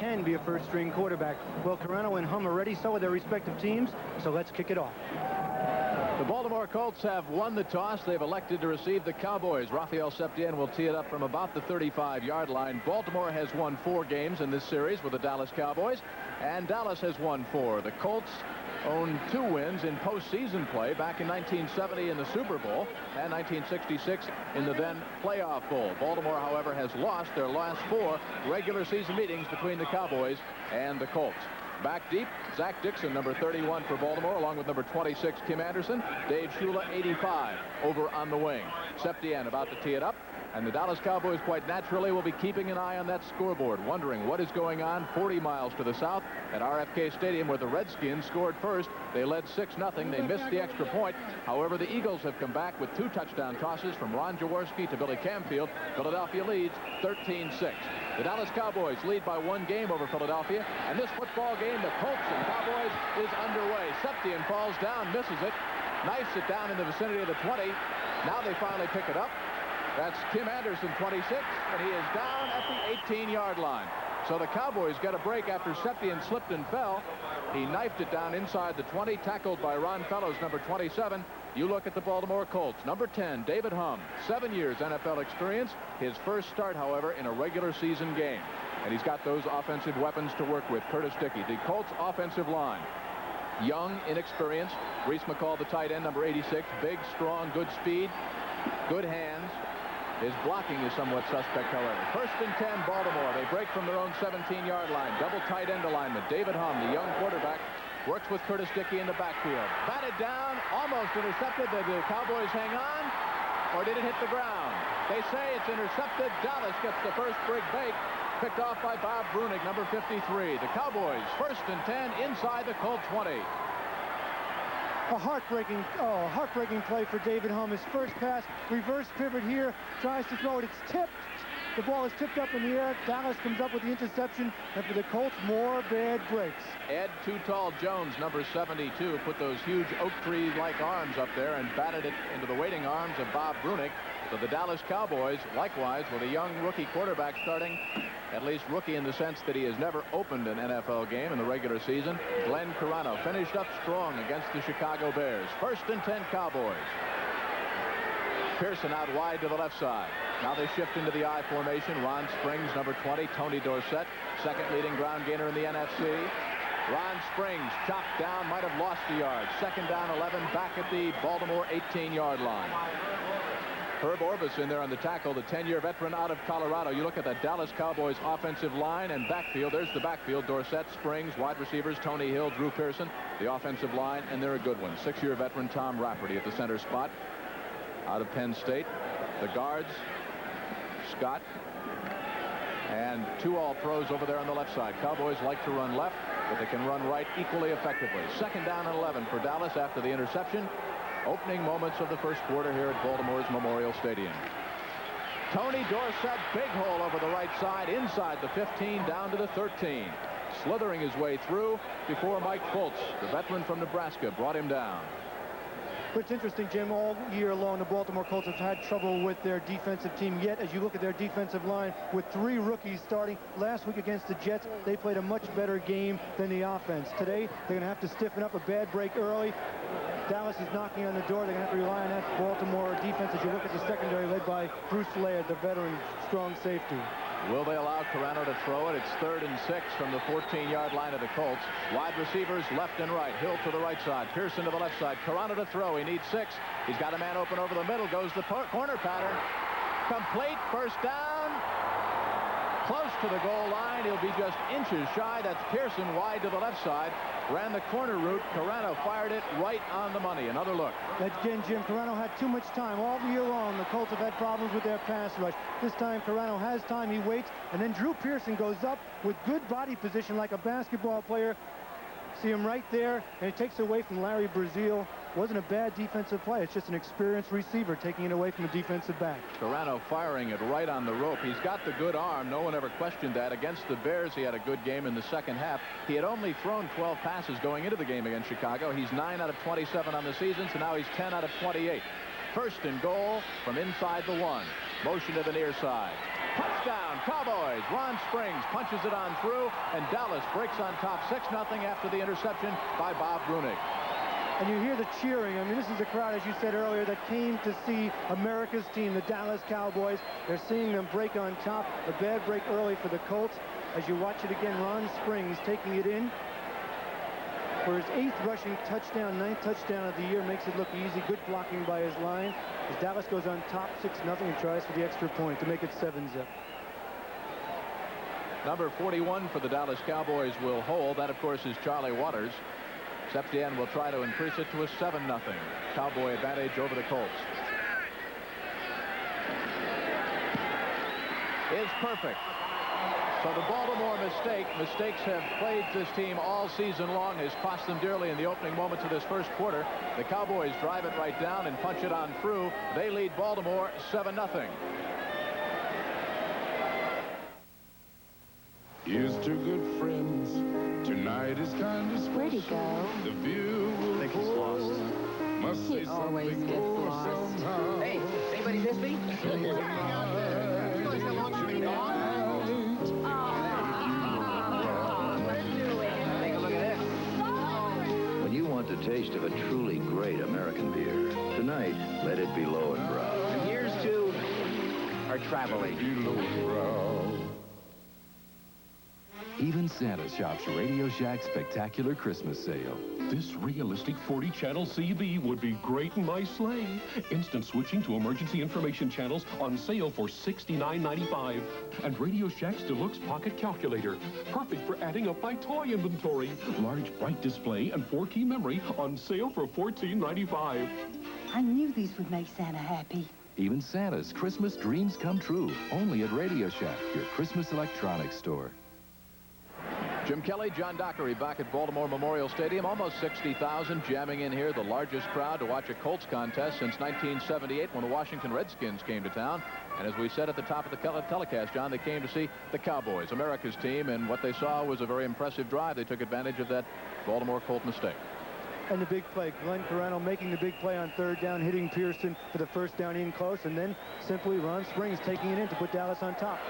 can be a first-string quarterback. Well, Carano and Hum are ready, so are their respective teams, so let's kick it off. The Baltimore Colts have won the toss. They've elected to receive the Cowboys. Rafael Septien will tee it up from about the 35-yard line. Baltimore has won 4 games in this series with the Dallas Cowboys, and Dallas has won 4. The Colts own 2 wins in postseason play back in 1970 in the Super Bowl and 1966 in the then playoff bowl. Baltimore, however, has lost their last 4 regular season meetings between the Cowboys and the Colts. Back deep, Zach Dixon, number 31 for Baltimore, along with number 26, Kim Anderson. Dave Shula, 85, over on the wing. Septien about to tee it up, and the Dallas Cowboys quite naturally will be keeping an eye on that scoreboard, wondering what is going on 40 miles to the south at RFK Stadium, where the Redskins scored first. They led 6-0. They missed the extra point. However, the Eagles have come back with 2 touchdown tosses from Ron Jaworski to Billy Camfield. Philadelphia leads 13-6. The Dallas Cowboys lead by 1 game over Philadelphia, and this football game, the Colts and Cowboys, is underway. Septien falls down, misses it, knifes it down in the vicinity of the 20. Now they finally pick it up. That's Kim Anderson, 26, and he is down at the 18-yard line. So the Cowboys got a break after Septien slipped and fell. He knifed it down inside the 20, tackled by Ron Fellows, number 27. You look at the Baltimore Colts. Number 10, David Hum, 7 years NFL experience. His first start, however, in a regular season game. And he's got those offensive weapons to work with. Curtis Dickey, the Colts offensive line. Young, inexperienced. Reese McCall, the tight end, number 86. Big, strong, good speed, good hands. His blocking is somewhat suspect, however. 1st and 10, Baltimore. They break from their own 17-yard line. Double tight end alignment. David Hum, the young quarterback, works with Curtis Dickey in the backfield. Batted down, almost intercepted. Did the Cowboys hang on, or did it hit the ground? They say it's intercepted. Dallas gets the first break, picked off by Bob Brunig, number 53. The Cowboys, 1st and 10, inside the Colt 20. A heartbreaking play for David Hum. His first pass, reverse pivot here, tries to throw it. It's tipped. The ball is tipped up in the air. Dallas comes up with the interception, and for the Colts, more bad breaks. Ed Too Tall Jones, number 72, put those huge oak tree-like arms up there and batted it into the waiting arms of Bob Brunig. So the Dallas Cowboys, likewise, with a young rookie quarterback starting, at least rookie in the sense that he has never opened an NFL game in the regular season. Glenn Carano finished up strong against the Chicago Bears. 1st and 10, Cowboys. Pearson out wide to the left side. Now they shift into the I formation. Ron Springs, number 20. Tony Dorsett, second leading ground gainer in the NFC. Ron Springs chopped down, might have lost a yard. 2nd down, 11, back at the Baltimore 18-yard line. Herb Orvis in there on the tackle, the 10-year veteran out of Colorado. You look at the Dallas Cowboys offensive line and backfield. There's the backfield. Dorsett, Springs, wide receivers, Tony Hill, Drew Pearson. The offensive line, and they're a good one. 6-year veteran Tom Rafferty at the center spot out of Penn State. The guards, Scott, and 2 All-Pros over there on the left side. Cowboys like to run left, but they can run right equally effectively. 2nd down and 11 for Dallas after the interception. Opening moments of the first quarter here at Baltimore's Memorial Stadium. Tony Dorsett, big hole over the right side, inside the 15, down to the 13. Slithering his way through before Mike Fultz, the veteran from Nebraska, brought him down. But it's interesting, Jim, all year long, the Baltimore Colts have had trouble with their defensive team. Yet, as you look at their defensive line, with 3 rookies starting last week against the Jets, they played a much better game than the offense. Today, they're going to have to stiffen up. A bad break early. Dallas is knocking on the door. They're going to have to rely on that Baltimore defense as you look at the secondary led by Bruce Laird, the veteran strong safety. Will they allow Carano to throw it? It's 3rd and 6 from the 14-yard line of the Colts. Wide receivers left and right. Hill to the right side. Pearson to the left side. Carano to throw. He needs 6. He's got a man open over the middle. Goes the corner pattern. Complete. First down. Close to the goal line. He'll be just inches shy. That's Pearson wide to the left side. Ran the corner route. Carano fired it right on the money. Another look. Again, Jim, Carano had too much time. All year long, the Colts have had problems with their pass rush. This time, Carano has time. He waits, and then Drew Pearson goes up with good body position like a basketball player. See him right there, and it takes away from Larry Brazil. Wasn't a bad defensive play. It's just an experienced receiver taking it away from a defensive back. Carano firing it right on the rope. He's got the good arm. No one ever questioned that. Against the Bears, he had a good game in the second half. He had only thrown 12 passes going into the game against Chicago. He's 9 out of 27 on the season, so now he's 10 out of 28. 1st and goal from inside the 1. Motion to the near side. Touchdown, Cowboys. Ron Springs punches it on through, and Dallas breaks on top 6-0 after the interception by Bob Brunig. And you hear the cheering. I mean, this is a crowd, as you said earlier, that came to see America's team, the Dallas Cowboys. They're seeing them break on top. A bad break early for the Colts. As you watch it again, Ron Springs taking it in for his 8th rushing touchdown, 9th touchdown of the year. Makes it look easy. Good blocking by his line. As Dallas goes on top 6-0 and tries for the extra point to make it 7-zip. Number 41 for the Dallas Cowboys will hold. That, of course, is Charlie Waters. Septien will try to increase it to a 7-0 Cowboy advantage over the Colts. Is perfect. So the Baltimore mistakes have plagued this team all season long, has cost them dearly in the opening moments of this first quarter. The Cowboys drive it right down and punch it on through. They lead Baltimore 7-0. Here's to good friends. Tonight is kind of special. Where'd he go? The view will I think he's lost. Must He say always something gets more lost. somehow. Hey, anybody miss me? Tonight. Realize how long you've been gone? Take a look at this. When you want the taste of a truly great American beer, tonight, let it be low and brown. And here's to our travel agent. Even Santa shops Radio Shack's spectacular Christmas sale. This realistic 40-channel CB would be great in my sleigh. Instant switching to emergency information channels on sale for $69.95. And Radio Shack's Deluxe Pocket Calculator, perfect for adding up my toy inventory. Large, bright display and 4-key memory on sale for $14.95. I knew these would make Santa happy. Even Santa's Christmas dreams come true. Only at Radio Shack, your Christmas electronics store. Jim Kelly, John Dockery back at Baltimore Memorial Stadium. Almost 60,000 jamming in here. The largest crowd to watch a Colts contest since 1978 when the Washington Redskins came to town. And as we said at the top of the telecast, John, they came to see the Cowboys, America's team, and what they saw was a very impressive drive. They took advantage of that Baltimore Colt mistake. And the big play, Glenn Carano making the big play on 3rd down, hitting Pearson for the 1st down in close, and then simply Ron Springs taking it in to put Dallas on top.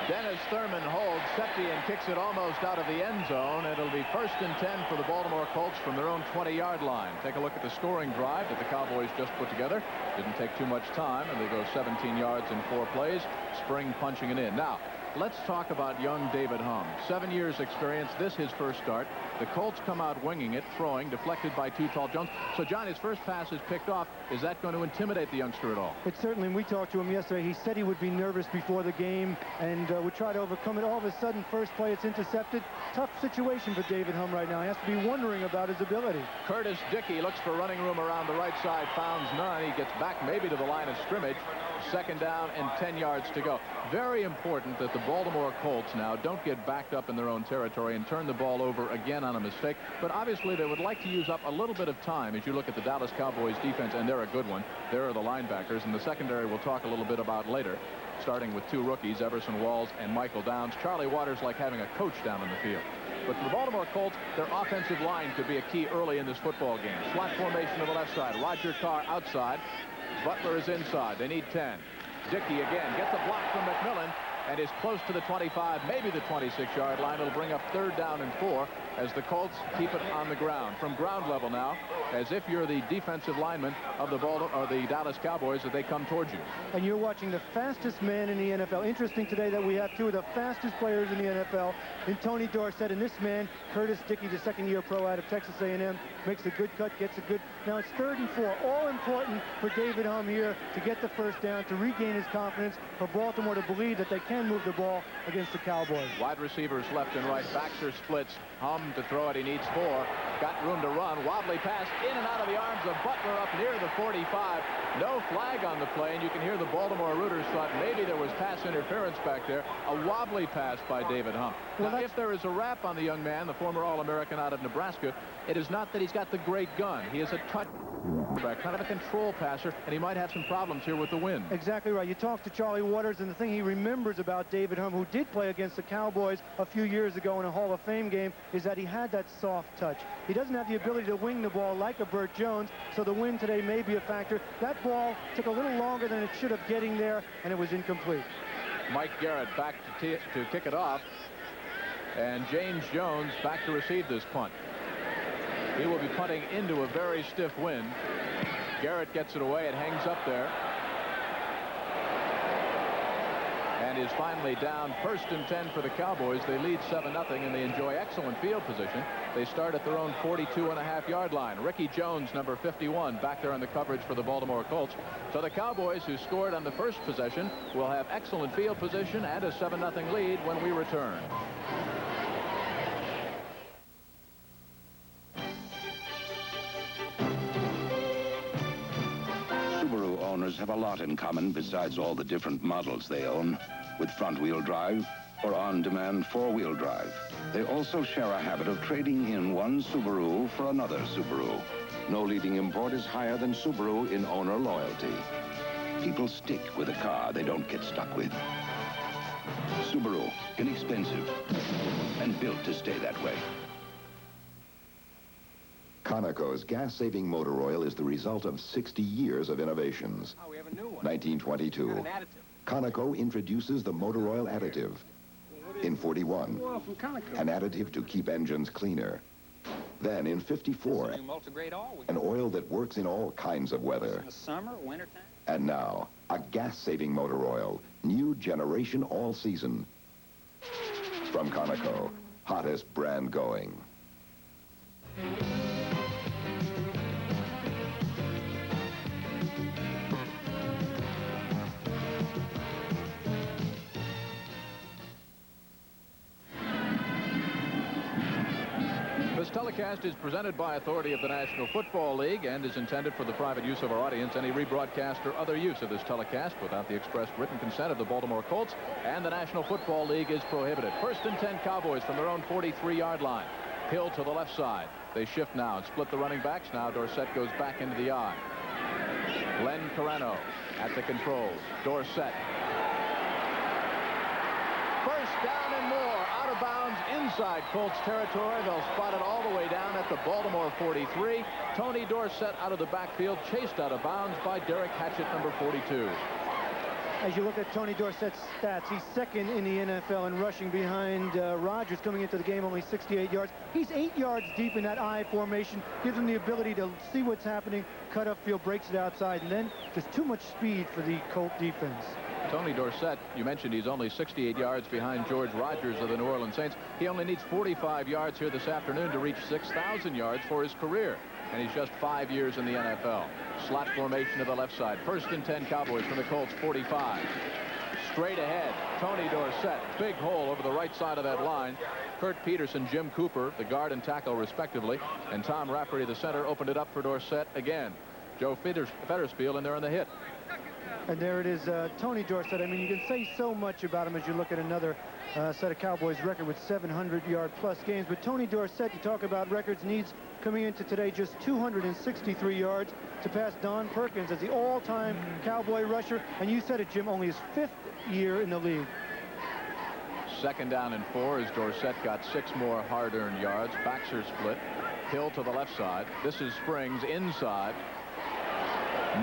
Dennis Thurman holds. Septien kicks it almost out of the end zone. It'll be 1st and 10 for the Baltimore Colts from their own 20-yard line. Take a look at the scoring drive that the Cowboys just put together. Didn't take too much time, and they go 17 yards in 4 plays. Spring punching it in. Now, let's talk about young David Humm. 7 years experience. This his first start. The Colts come out winging it, throwing, deflected by Too Tall Jones. So, John, his first pass is picked off. Is that going to intimidate the youngster at all? It certainly, we talked to him yesterday. He said he would be nervous before the game and would try to overcome it. All of a sudden, first play, it's intercepted. Tough situation for David Humm right now. He has to be wondering about his ability. Curtis Dickey looks for running room around the right side, founds none. He gets back maybe to the line of scrimmage. 2nd down and 10 yards to go. Very important that the Baltimore Colts now don't get backed up in their own territory and turn the ball over again on a mistake. But obviously they would like to use up a little bit of time as you look at the Dallas Cowboys defense, and they're a good one. There are the linebackers, and the secondary we'll talk a little bit about later, starting with 2 rookies, Everson Walls and Michael Downs. Charlie Waters like having a coach down in the field. But for the Baltimore Colts, their offensive line could be a key early in this football game. Slot formation to the left side. Roger Carr outside. Butler is inside. They need 10. Dickey again gets a block from McMillan and is close to the 25, maybe the 26-yard line. It'll bring up 3rd down and 4 as the Colts keep it on the ground. From ground level now, as if you're the defensive lineman of the Dallas Cowboys, that they come towards you. And you're watching the fastest man in the NFL. Interesting today that we have 2 of the fastest players in the NFL in Tony Dorsett, and this man, Curtis Dickey, the 2nd-year pro out of Texas A&M, makes a good cut, gets a good. Now it's 3rd and 4. All important for David Humm here to get the 1st down, to regain his confidence, for Baltimore to believe that they can move the ball against the Cowboys. Wide receivers left and right. Backs are splits. Humm to throw it. He needs 4. Got room to run. Wobbly pass in and out of the arms of Butler up near the 45. No flag on the play, and you can hear the Baltimore Rooters thought maybe there was pass interference back there. A wobbly pass by David Humm. Well, now, if there is a rap on the young man, the former All-American out of Nebraska, it is not that he's got the great gun. He is a touch. Kind of a control passer, and he might have some problems here with the wind. Exactly right. You talk to Charlie Waters, and the thing he remembers about David Humm, who did play against the Cowboys a few years ago in a Hall of Fame game, is that he had that soft touch. He doesn't have the ability to wing the ball like a Burt Jones, so the wind today may be a factor. That ball took a little longer than it should have getting there, and it was incomplete. Mike Garrett back to kick it off, and James Jones back to receive this punt. He will be punting into a very stiff wind. Garrett gets it away. It hangs up there. And is finally down 1st and 10 for the Cowboys. They lead 7-0, and they enjoy excellent field position. They start at their own 42.5-yard line. Ricky Jones, number 51, back there on the coverage for the Baltimore Colts. So the Cowboys, who scored on the first possession, will have excellent field position and a 7-0 lead when we return. Owners have a lot in common besides all the different models they own, with front-wheel drive or on-demand four-wheel drive. They also share a habit of trading in one Subaru for another Subaru. No leading import is higher than Subaru in owner loyalty. People stick with a car they don't get stuck with. Subaru, inexpensive and built to stay that way. Conoco's gas-saving motor oil is the result of 60 years of innovations. Oh, we have a new one. 1922, An additive. Conoco introduces the motor oil additive. In 41, Oil from Conoco. an additive to keep engines cleaner. Then in 54, New multigrade oil. an oil that works in all kinds of weather. In the summer, wintertime. And now, a gas-saving motor oil, new generation all season. From Conoco, hottest brand going. This telecast is presented by authority of the National Football League and is intended for the private use of our audience. Any rebroadcast or other use of this telecast without the express written consent of the Baltimore Colts and the National Football League is prohibited. 1st and 10 Cowboys from their own 43-yard line. Hill to the left side. They shift now and split the running backs. Now Dorsett goes back into the I. Glenn Carano at the controls. Dorsett. First down and more. Out of bounds inside Colts territory. They'll spot it all the way down at the Baltimore 43. Tony Dorsett out of the backfield, chased out of bounds by Derek Hatchett, number 42. As you look at Tony Dorsett's stats, he's second in the NFL in rushing behind Rodgers coming into the game, only 68 yards. He's 8 yards deep in that I formation, gives him the ability to see what's happening, cut upfield, breaks it outside, and then just too much speed for the Colt defense. Tony Dorsett, you mentioned he's only 68 yards behind George Rogers of the New Orleans Saints. He only needs 45 yards here this afternoon to reach 6,000 yards for his career. And he's just 5 years in the NFL. Slot formation to the left side. 1st and 10 Cowboys from the Colts 45. Straight ahead, Tony Dorsett. Big hole over the right side of that line. Kurt Peterson, Jim Cooper, the guard and tackle respectively. And Tom Rafferty, the center, opened it up for Dorsett again. Joe Fettersfield in there on the hit. And there it is, Tony Dorsett. I mean, you can say so much about him as you look at another set of Cowboys record with 700-yard-plus games. But Tony Dorsett, you talk about records, needs coming into today just 263 yards to pass Don Perkins as the all-time Cowboy rusher. And you said it, Jim, only his 5th year in the league. 2nd down and 4 as Dorsett got 6 more hard-earned yards. Backs are split. Hill to the left side. This is Springs inside.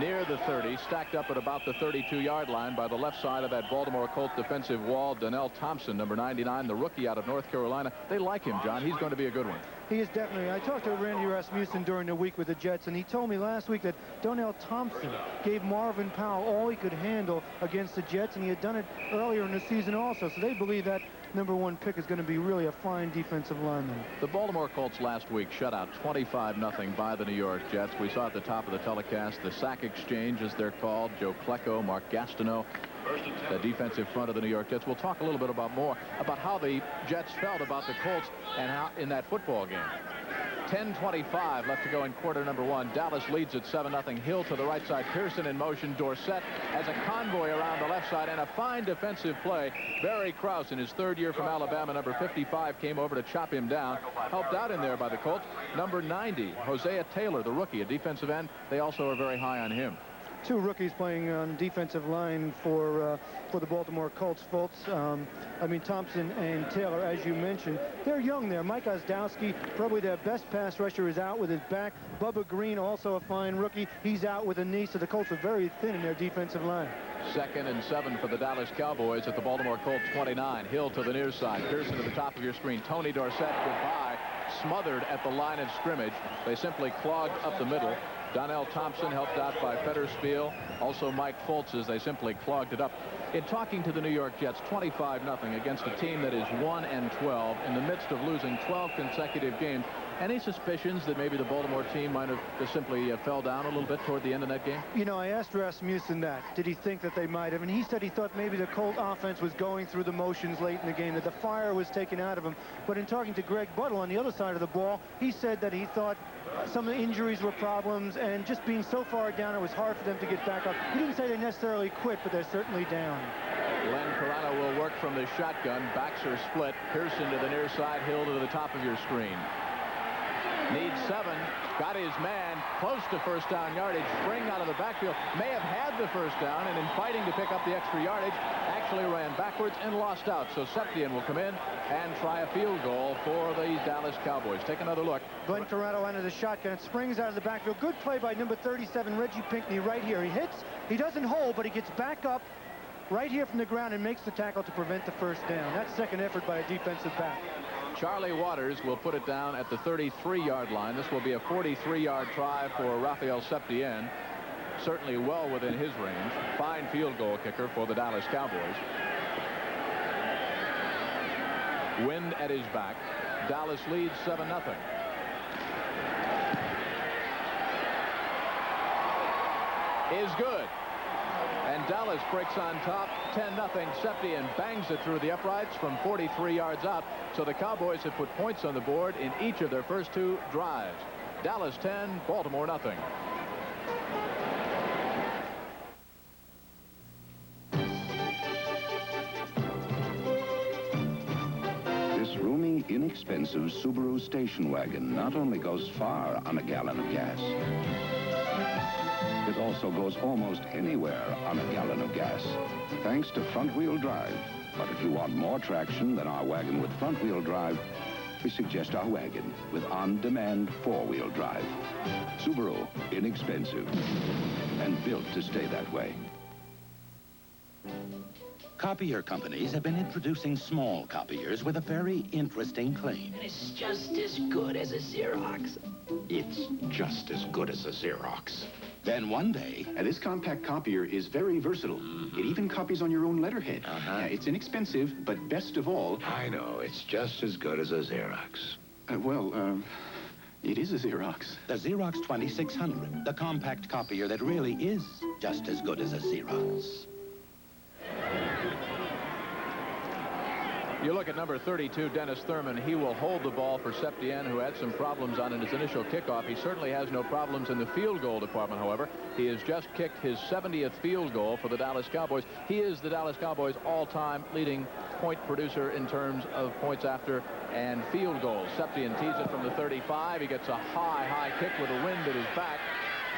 Near the 30, stacked up at about the 32-yard line by the left side of that Baltimore Colts defensive wall. Donnell Thompson, number 99, the rookie out of North Carolina. They like him, John. He's going to be a good one. He is definitely. I talked to Randy Rasmussen during the week with the Jets, and he told me last week that Donnell Thompson gave Marvin Powell all he could handle against the Jets, and he had done it earlier in the season also. So they believe that #1 pick is going to be really a fine defensive lineman. The Baltimore Colts last week shut out 25-0 by the New York Jets. We saw at the top of the telecast the sack exchange, as they're called. Joe Klecko, Mark Gastineau, the defensive front of the New York Jets. We'll talk a little bit more about how the Jets felt about the Colts and how in that football game. 10:25 left to go in quarter number one. Dallas leads at 7-0. Hill to the right side. Pearson in motion. Dorsett has a convoy around the left side, and a fine defensive play. Barry Krause, in his third year from Alabama, number 55, came over to chop him down. Helped out in there by the Colts. Number 90, Hosea Taylor, the rookie, a defensive end. They also are very high on him. Two rookies playing on defensive line for the Baltimore Colts. Thompson and Taylor, as you mentioned, they're young there. Mike Ozdowski, probably their best pass rusher, is out with his back. Bubba Green, also a fine rookie. He's out with a knee, so the Colts are very thin in their defensive line. 2nd and 7 for the Dallas Cowboys at the Baltimore Colts 29. Hill to the near side. Pearson to the top of your screen. Tony Dorsett, goodbye. Smothered at the line of scrimmage. They simply clogged up the middle. Donnell Thompson helped out by Fetterspiel. Also Mike Fultz, as they simply clogged it up. In talking to the New York Jets, 25-0 against a team that is 1-12 in the midst of losing 12 consecutive games. Any suspicions that maybe the Baltimore team might have just simply fell down a little bit toward the end of that game? You know, I asked Rasmussen that. Did he think that they might have? And he said he thought maybe the Colt offense was going through the motions late in the game, that the fire was taken out of him. But in talking to Greg Buttle on the other side of the ball, he said that he thought some of the injuries were problems, and just being so far down, it was hard for them to get back up. He didn't say they necessarily quit, but they're certainly down. Glenn Carano will work from the shotgun. Backs are split. Pearson to the near side. Hill to the top of your screen. Needs 7. Got his man close to first down yardage. Spring out of the backfield. May have had the first down, and in fighting to pick up the extra yardage, actually ran backwards and lost out. So Septien will come in and try a field goal for the Dallas Cowboys. Take another look. Glenn Carano enters the shotgun. Springs out of the backfield. Good play by number 37, Reggie Pinckney, right here. He hits. He doesn't hold, but he gets back up right here from the ground and makes the tackle to prevent the first down. That's second effort by a defensive back. Charlie Waters will put it down at the 33-yard line. This will be a 43-yard try for Raphael Septien. Certainly well within his range. Fine field goal kicker for the Dallas Cowboys. Wind at his back. Dallas leads 7-0. Is good. And Dallas breaks on top, 10-0. Septien bangs it through the uprights from 43 yards out. So the Cowboys have put points on the board in each of their first 2 drives. Dallas 10, Baltimore nothing. This roomy, inexpensive Subaru station wagon not only goes far on a gallon of gas, it also goes almost anywhere on a gallon of gas, thanks to front-wheel drive. But if you want more traction than our wagon with front-wheel drive, we suggest our wagon with on-demand 4-wheel drive. Subaru, inexpensive, and built to stay that way. Copier companies have been introducing small copiers with a very interesting claim. It's just as good as a Xerox. It's just as good as a Xerox. Then one day... this compact copier is very versatile. It even copies on your own letterhead. It's inexpensive, but best of all... I know. It's just as good as a Xerox. It is a Xerox. The Xerox 2600, the compact copier that really is just as good as a Xerox. You look at number 32, Dennis Thurman. He will hold the ball for Septien, who had some problems on his initial kickoff. He certainly has no problems in the field goal department, however. He has just kicked his 70th field goal for the Dallas Cowboys. He is the Dallas Cowboys' all-time leading point producer in terms of points after and field goals. Septien tees it from the 35. He gets a high kick with a wind at his back.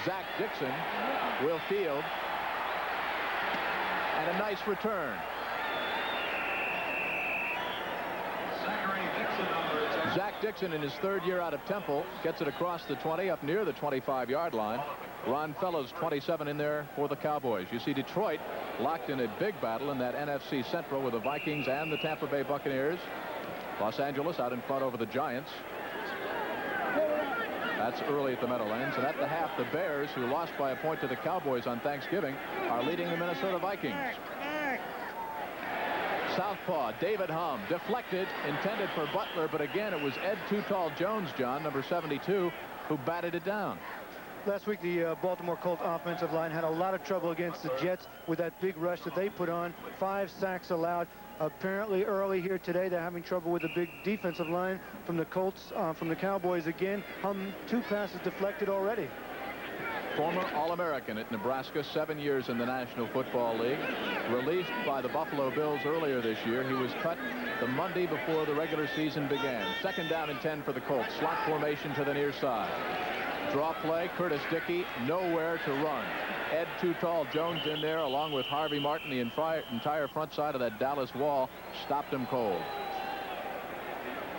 Zach Dixon will field. And a nice return. Zach Dixon, in his third year out of Temple, gets it across the 20 up near the 25-yard line. Ron Fellows, 27 in there for the Cowboys. You see Detroit locked in a big battle in that NFC Central with the Vikings and the Tampa Bay Buccaneers. Los Angeles out in front over the Giants. That's early at the Meadowlands. And at the half, the Bears, who lost by a point to the Cowboys on Thanksgiving, are leading the Minnesota Vikings. Southpaw, David Humm, deflected, intended for Butler, but again, it was Ed Too Tall Jones, John, number 72, who batted it down. Last week, the Baltimore Colts offensive line had a lot of trouble against the Jets with that big rush that they put on. 5 sacks allowed. Apparently early here today, they're having trouble with the big defensive line from the Colts, from the Cowboys again. 2 passes deflected already. Former All-American at Nebraska, 7 years in the National Football League. Released by the Buffalo Bills earlier this year. He was cut the Monday before the regular season began. 2nd down and 10 for the Colts. Slot formation to the near side. Draw play, Curtis Dickey, nowhere to run. Ed Too Tall Jones in there, along with Harvey Martin. The entire front side of that Dallas wall stopped him cold.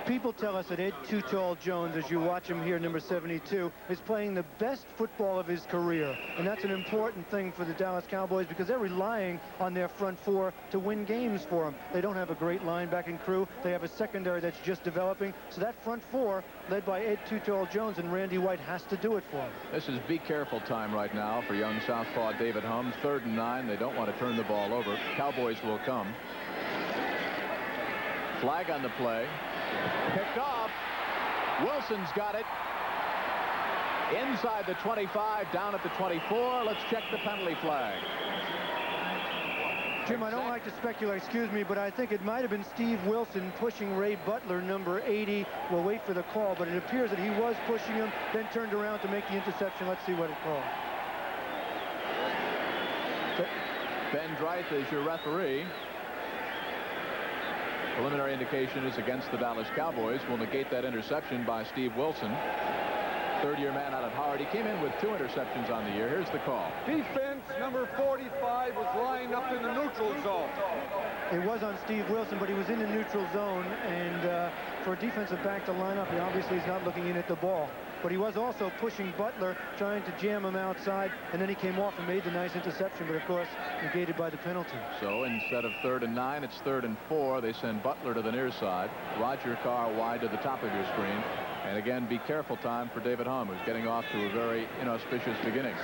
People tell us that Ed Too Tall Jones, as you watch him here, number 72, is playing the best football of his career. And that's an important thing for the Dallas Cowboys because they're relying on their front 4 to win games for them. They don't have a great linebacking crew. They have a secondary that's just developing. So that front 4, led by Ed Too Tall Jones and Randy White, has to do it for them. This is be careful time right now for young southpaw David Humm. 3rd and 9. They don't want to turn the ball over. Cowboys will come. Flag on the play. Picked off. Wilson's got it. Inside the 25, down at the 24. Let's check the penalty flag. Jim, I don't like to speculate, excuse me, but I think it might have been Steve Wilson pushing Ray Butler, number 80. We'll wait for the call, but it appears that he was pushing him, then turned around to make the interception. Let's see what it called. Ben Dreith is your referee. Preliminary indication is against the Dallas Cowboys. Will negate that interception by Steve Wilson. 3rd-year man out of Howard. He came in with 2 interceptions on the year. Here's the call. Defense number 45 was lined up in the neutral zone. It was on Steve Wilson, but he was in the neutral zone, and for a defensive back to line up, he obviously is not looking in at the ball. But he was also pushing Butler, trying to jam him outside, and then he came off and made the nice interception, but of course negated by the penalty. So instead of 3rd and 9, it's 3rd and 4. They send Butler to the near side. Roger Carr wide to the top of your screen. And again, be careful time for David Humm, who's getting off to a very inauspicious beginning.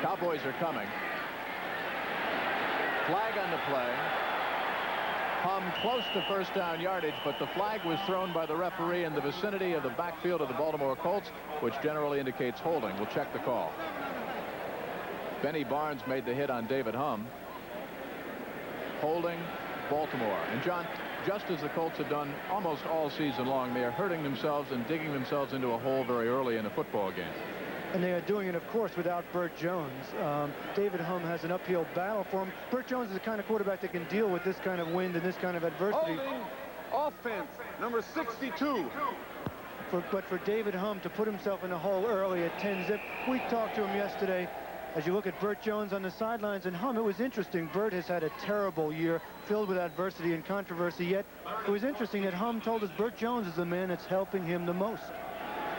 Cowboys are coming. Flag on the play. Humm close to 1st down yardage, but the flag was thrown by the referee in the vicinity of the backfield of the Baltimore Colts, which generally indicates holding. We'll check the call. Benny Barnes made the hit on David Humm. Holding Baltimore. And John, just as the Colts have done almost all season long, they are hurting themselves and digging themselves into a hole very early in a football game. And they are doing it, of course, without Burt Jones. David Humm has an uphill battle for him. Burt Jones is the kind of quarterback that can deal with this kind of wind and this kind of adversity. Holding offense, number 62. But for David Humm to put himself in a hole early at 10-zip, we talked to him yesterday. As you look at Burt Jones on the sidelines and Humm, it was interesting. Burt has had a terrible year filled with adversity and controversy, yet it was interesting that Humm told us Burt Jones is the man that's helping him the most.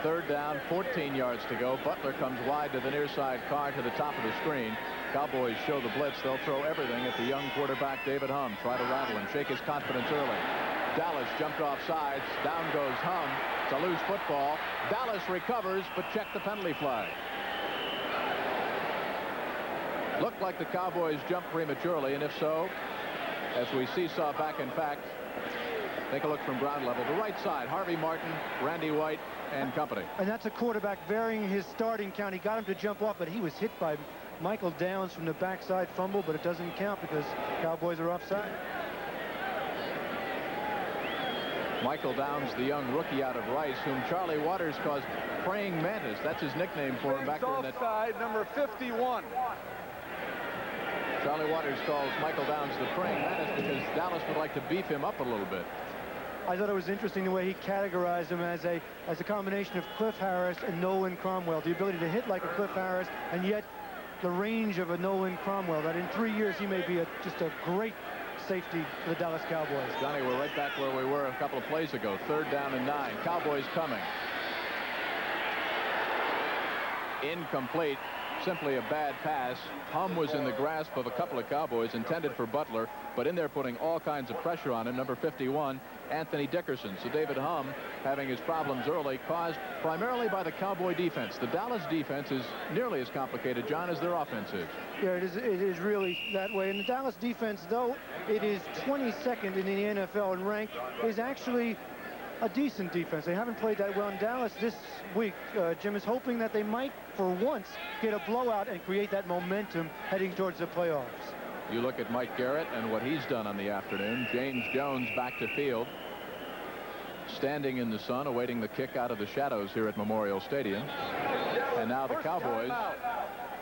3rd down, 14 yards to go. Butler comes wide to the near side. Carr to the top of the screen. Cowboys show the blitz. They'll throw everything at the young quarterback David Humm. Try to rattle him, shake his confidence early. Dallas jumped off sides. Down goes Humm. It's a loose football. Dallas recovers, but check the penalty flag. Looked like the Cowboys jumped prematurely, and if so, as we seesaw back in fact, take a look from ground level. The right side, Harvey Martin, Randy White, and company. And that's a quarterback varying his starting count. He got him to jump off, but he was hit by Michael Downs from the backside fumble, but it doesn't count because Cowboys are offside. Michael Downs, the young rookie out of Rice, whom Charlie Waters calls Praying Mantis. That's his nickname for him back there in that. Offside, number 51. Charlie Waters calls Michael Downs the Praying Mantis because Dallas would like to beef him up a little bit. I thought it was interesting the way he categorized him as a combination of Cliff Harris and Nolan Cromwell. The ability to hit like a Cliff Harris, and yet the range of a Nolan Cromwell. That in 3 years he may be just a great safety for the Dallas Cowboys. Johnny, we're right back where we were a couple of plays ago. 3rd down and 9. Cowboys coming. Incomplete. Simply a bad pass. Humm was in the grasp of a couple of Cowboys intended for Butler, but in there putting all kinds of pressure on him. Number 51, Anthony Dickerson. So David Humm having his problems early, caused primarily by the Cowboy defense. The Dallas defense is nearly as complicated, John, as their offense is. Yeah, it is really that way. And the Dallas defense, though it is 22nd in the NFL and ranked, is actually a decent defense. They haven't played that well in Dallas this week. Jim is hoping that they might, for once, get a blowout and create that momentum heading towards the playoffs. You look at Mike Garrett and what he's done on the afternoon. James Jones back to field, standing in the sun, awaiting the kick out of the shadows here at Memorial Stadium. And now the Cowboys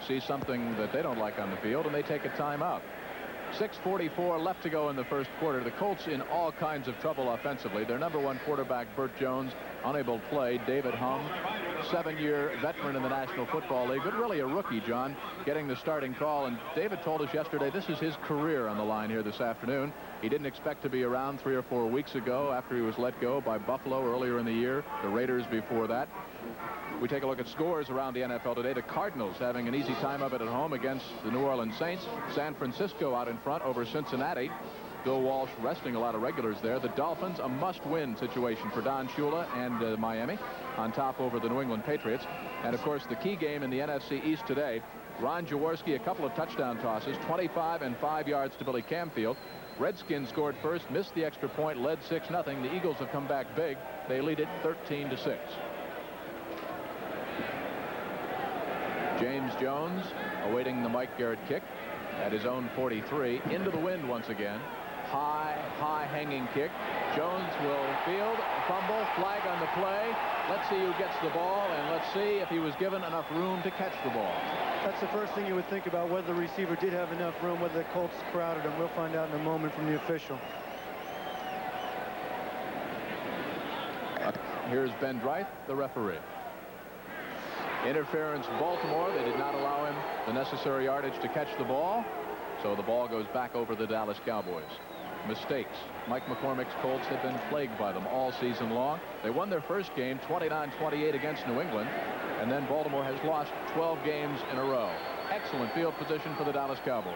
see something that they don't like on the field, and they take a timeout. 6:44 left to go in the first quarter. The Colts in all kinds of trouble offensively. Their #1 quarterback, Burt Jones, unable to play. David Hum, 7-year veteran in the National Football League, but really a rookie, John, getting the starting call. And David told us yesterday this is his career on the line here this afternoon. He didn't expect to be around 3 or 4 weeks ago after he was let go by Buffalo earlier in the year, the Raiders before that. We take a look at scores around the NFL today. The Cardinals having an easy time of it at home against the New Orleans Saints. San Francisco out in front over Cincinnati. Bill Walsh resting a lot of regulars there. The Dolphins, a must-win situation for Don Shula and Miami, on top over the New England Patriots. And, of course, the key game in the NFC East today, Ron Jaworski, a couple of touchdown tosses, 25 and 5 yards to Billy Camfield. Redskins scored first, missed the extra point, led 6-0. The Eagles have come back big. They lead it 13-6. James Jones awaiting the Mike Garrett kick at his own 43. Into the wind once again. High hanging kick. Jones will field, fumble, flag on the play. Let's see who gets the ball, and let's see if he was given enough room to catch the ball. That's the first thing you would think about, whether the receiver did have enough room, whether the Colts crowded him. We'll find out in a moment from the official. Here's Ben Dreith, the referee. Interference, Baltimore. They did not allow him the necessary yardage to catch the ball, so the ball goes back over the Dallas Cowboys. Mistakes. Mike McCormick's Colts have been plagued by them all season long. They won their first game 29-28 against New England, and then Baltimore has lost 12 games in a row. Excellent field position for the Dallas Cowboys.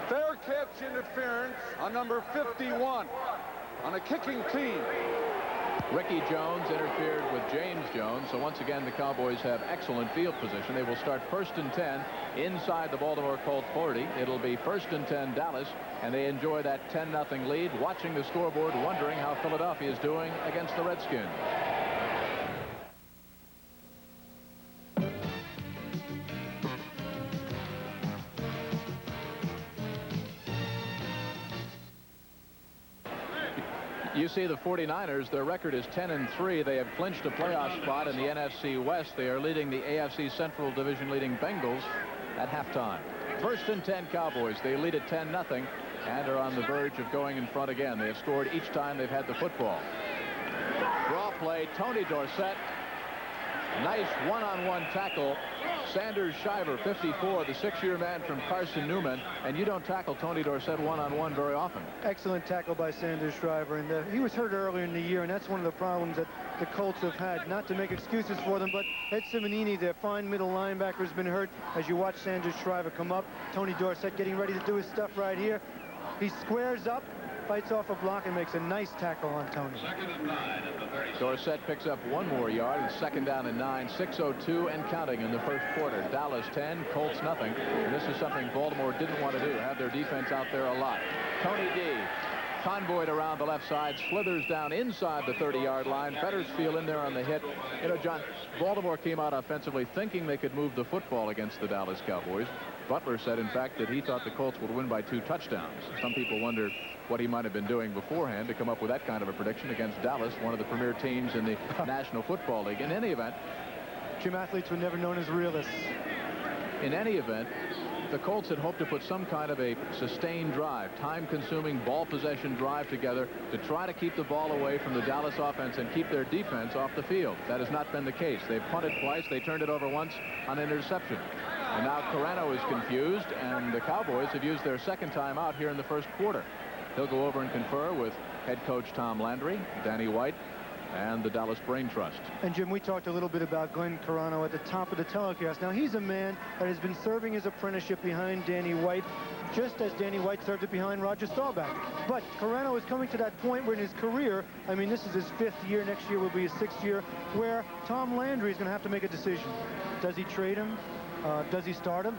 Fair catch interference on number 51 on a kicking team. Ricky Jones interfered with James Jones, so once again the Cowboys have excellent field position. They will start 1st and 10 inside the Baltimore Colts 40. It'll be 1st and 10 Dallas, and they enjoy that 10-0 lead, watching the scoreboard, wondering how Philadelphia is doing against the Redskins. You see the 49ers, their record is 10-3. They have clinched a playoff spot in the NFC West. They are leading the AFC Central Division leading Bengals at halftime. 1st and 10 Cowboys. They lead at 10-0 and are on the verge of going in front again. They have scored each time they've had the football. Draw play, Tony Dorsett. Nice one-on-one tackle. Sanders Shiver, 54, the 6-year man from Carson Newman, and you don't tackle Tony Dorsett one-on-one very often. Excellent tackle by Sanders Shriver, and he was hurt earlier in the year, and that's one of the problems that the Colts have had. Not to make excuses for them, but Ed Simonini, their fine middle linebacker, has been hurt. As you watch Sanders Shriver come up, Tony Dorsett getting ready to do his stuff right here. He squares up, fights off a block, and makes a nice tackle on Tony. Dorsett picks up 1 more yard. It's 2nd down and 9, 6:02 and counting in the first quarter. Dallas 10, Colts nothing. And this is something Baltimore didn't want to do, have their defense out there a lot. Tony D, convoyed around the left side, slithers down inside the 30-yard line. Fettersfield in there on the hit. You know, John, Baltimore came out offensively thinking they could move the football against the Dallas Cowboys. Butler said, in fact, that he thought the Colts would win by 2 touchdowns. Some people wonder what he might have been doing beforehand to come up with that kind of a prediction against Dallas, one of the premier teams in the National Football League. In any event, Jim, athletes were never known as realists. In any event, the Colts had hoped to put some kind of a sustained drive, time-consuming ball possession drive together to try to keep the ball away from the Dallas offense and keep their defense off the field. That has not been the case. They've punted twice. They turned it over once on an interception. And now Carano is confused, and the Cowboys have used their 2nd time out here in the first quarter. He'll go over and confer with head coach Tom Landry, Danny White, and the Dallas Brain Trust. And Jim, we talked a little bit about Glenn Carano at the top of the telecast. Now, he's a man that has been serving his apprenticeship behind Danny White, just as Danny White served it behind Roger Staubach. But Carano is coming to that point where in his career, I mean, this is his 5th year, next year will be his 6th year, where Tom Landry is going to have to make a decision. Does he trade him? Does he start him?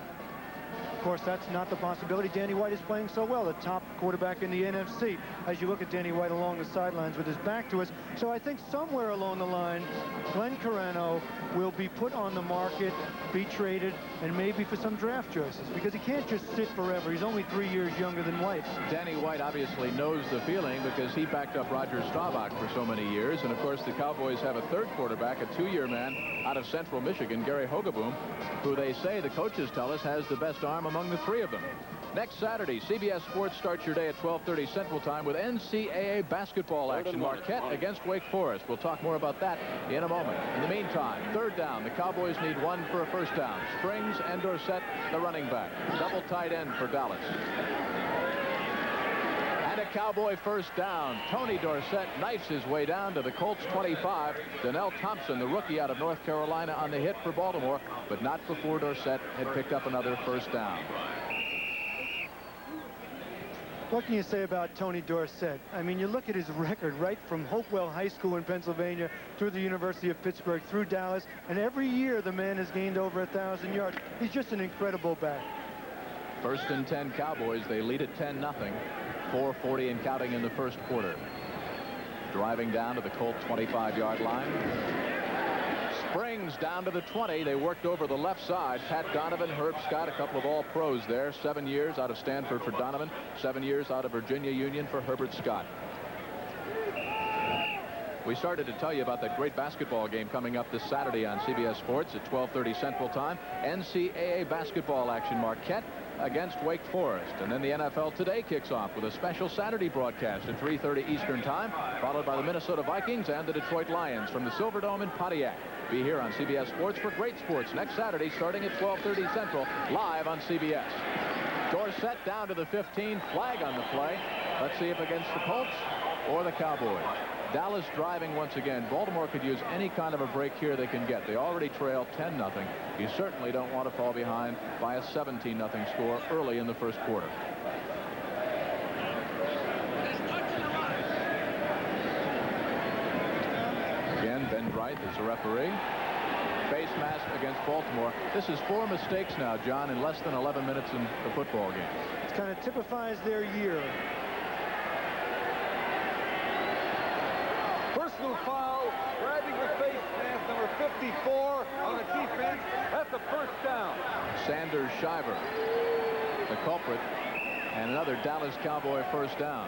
course, that's not the possibility. Danny White is playing so well, the top quarterback in the NFC, as you look at Danny White along the sidelines with his back to us. So I think somewhere along the line, Glenn Carano will be put on the market, be traded, and maybe for some draft choices, because he can't just sit forever. He's only 3 years younger than White. Danny White obviously knows the feeling because he backed up Roger Staubach for so many years. And, of course, the Cowboys have a third quarterback, a 2-year man out of Central Michigan, Gary Hogeboom, who they say, the coaches tell us, has the best arm among the 3 of them. Next Saturday, CBS Sports starts your day at 12:30 Central Time with NCAA basketball action. Marquette against Wake Forest. We'll talk more about that in a moment. In the meantime, third down. The Cowboys need 1 for a first down. Springs and Dorsett, the running back. Double tight end for Dallas. And a Cowboy first down. Tony Dorsett knifes his way down to the Colts 25. Donnell Thompson, the rookie out of North Carolina, on the hit for Baltimore, but not before Dorsett had picked up another first down. What can you say about Tony Dorsett? I mean, you look at his record right from Hopewell High School in Pennsylvania through the University of Pittsburgh, through Dallas, and every year the man has gained over 1,000 yards. He's just an incredible back. First and 10 Cowboys. They lead at 10-0. 4:40 and counting in the first quarter. Driving down to the Colt 25-yard line. Springs down to the 20. They worked over the left side. Pat Donovan, Herb Scott, a couple of all-pros there. 7 years out of Stanford for Donovan. 7 years out of Virginia Union for Herbert Scott. We started to tell you about that great basketball game coming up this Saturday on CBS Sports at 12:30 Central Time. NCAA basketball action. Marquette against Wake Forest. And then the NFL Today kicks off with a special Saturday broadcast at 3:30 Eastern Time, followed by the Minnesota Vikings and the Detroit Lions from the Silverdome in Pontiac. Be here on CBS Sports for great sports next Saturday starting at 12:30 Central, live on CBS. Dorsett down to the 15, flag on the play. Let's see if against the Colts or the Cowboys. Dallas driving once again. Baltimore could use any kind of a break here they can get. They already trail 10-0. You certainly don't want to fall behind by a 17-0 score early in the first quarter. Again, Ben Bright is the referee. Face mask against Baltimore. This is 4 mistakes now, John, in less than 11 minutes in the football game. It kind of typifies their year. Personal foul, grabbing the face mask, number 54 on the defense. That's a first down. Sanders Shiver, the culprit, and another Dallas Cowboy first down.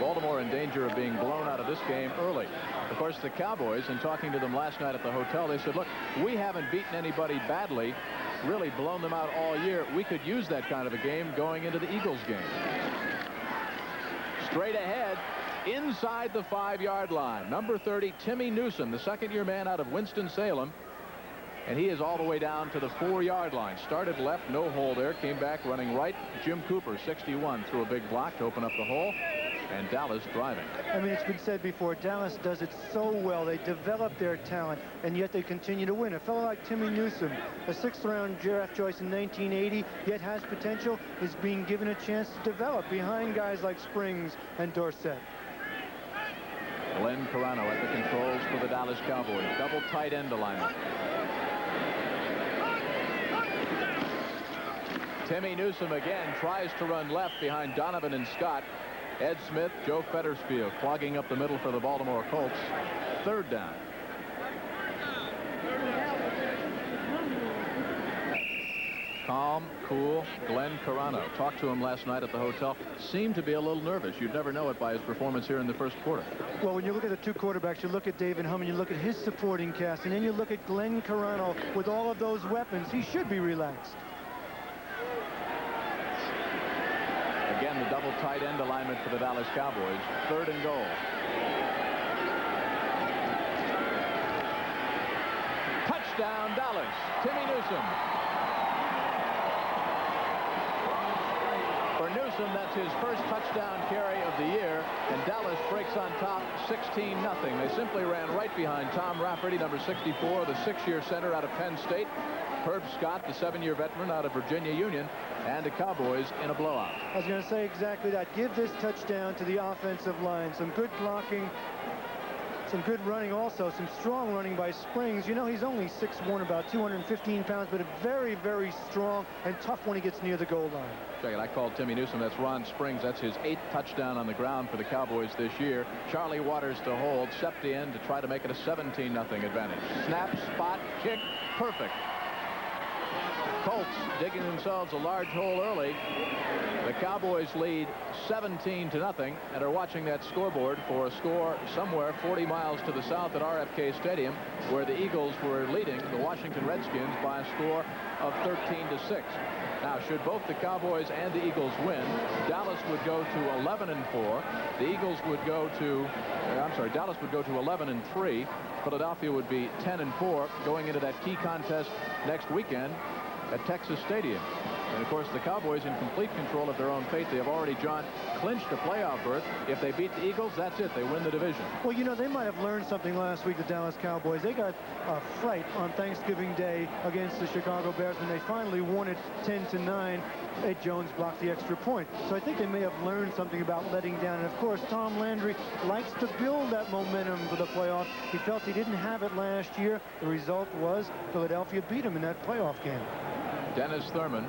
Baltimore in danger of being blown out of this game early. Of course, the Cowboys, in talking to them last night at the hotel, they said, look, we haven't beaten anybody badly, really blown them out all year. We could use that kind of a game going into the Eagles game. Straight ahead, inside the 5-yard line. Number 30, Timmy Newsom, the second-year man out of Winston-Salem. And he is all the way down to the 4-yard line. Started left, no hole there. Came back running right. Jim Cooper, 61, threw a big block to open up the hole. And Dallas driving. I mean, it's been said before, Dallas does it so well. They develop their talent, and yet they continue to win. A fellow like Timmy Newsom, a 6th-round draft choice in 1980, yet has potential, is being given a chance to develop behind guys like Springs and Dorsett. Glenn Carano at the controls for the Dallas Cowboys. Double tight end alignment. Timmy Newsom again tries to run left behind Donovan and Scott. Ed Smith, Joe Fettersfield clogging up the middle for the Baltimore Colts. Third down. Calm, cool Glenn Carano. Talked to him last night at the hotel. Seemed to be a little nervous. You'd never know it by his performance here in the first quarter. Well, when you look at the 2 quarterbacks, you look at David Humm and you look at his supporting cast, and then you look at Glenn Carano with all of those weapons, he should be relaxed. Again, the double tight end alignment for the Dallas Cowboys. 3rd and goal. Touchdown, Dallas. Timmy Newsom. For Newsom, that's his first touchdown carry of the year, and Dallas breaks on top 16-0. They simply ran right behind Tom Rafferty, number 64, the 6-year center out of Penn State. Herb Scott, the 7-year veteran out of Virginia Union, and the Cowboys in a blowout. I was going to say exactly that. Give this touchdown to the offensive line. Some good blocking Some good running also, some strong running by Springs. You know, he's only 6'1", about 215 pounds, but a very, very strong and tough when he gets near the goal line. Check it, I called Timmy Newsom. That's Ron Springs. That's his 8th touchdown on the ground for the Cowboys this year. Charlie Waters to hold, Septien to try to make it a 17-0 advantage. Snap, spot, kick, perfect. Colts digging themselves a large hole early. The Cowboys lead 17-0 and are watching that scoreboard for a score somewhere 40 miles to the south at RFK Stadium, where the Eagles were leading the Washington Redskins by a score of 13-6. Now, should both the Cowboys and the Eagles win, Dallas would go to 11-4. The Eagles would go to, Dallas would go to 11-3. Philadelphia would be 10-4 going into that key contest next weekend at Texas Stadium. And of course, the Cowboys in complete control of their own fate. They have already, John, clinched a playoff berth. If they beat the Eagles, that's it. They win the division. Well, you know, they might have learned something last week, the Dallas Cowboys. They got a fright on Thanksgiving Day against the Chicago Bears, and they finally won it 10-9. Ed Jones blocked the extra point. So I think they may have learned something about letting down. And of course, Tom Landry likes to build that momentum for the playoffs. He felt he didn't have it last year. The result was Philadelphia beat him in that playoff game. Dennis Thurman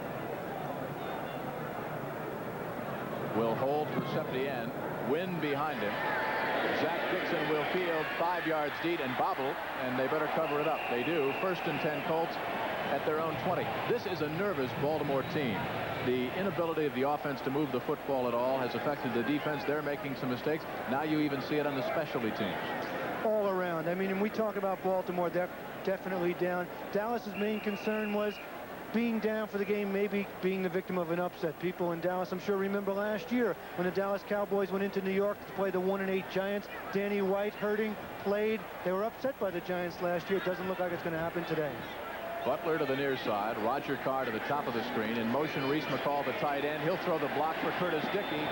will hold for Septien. Win behind him. Zach Dixon will field 5 yards deep and bobble, and they better cover it up. They do. 1st and 10 Colts at their own 20. This is a nervous Baltimore team. The inability of the offense to move the football at all has affected the defense. They're making some mistakes. Now you even see it on the specialty teams. All around. I mean, when we talk about Baltimore, they're definitely down. Dallas's main concern was being down for the game, maybe being the victim of an upset. People in Dallas, I'm sure, remember last year when the Dallas Cowboys went into New York to play the 1-8 Giants. Danny White hurting, played. They were upset by the Giants last year. It doesn't look like it's going to happen today. Butler to the near side. Roger Carr to the top of the screen. In motion, Reese McCall, the tight end. He'll throw the block for Curtis Dickey.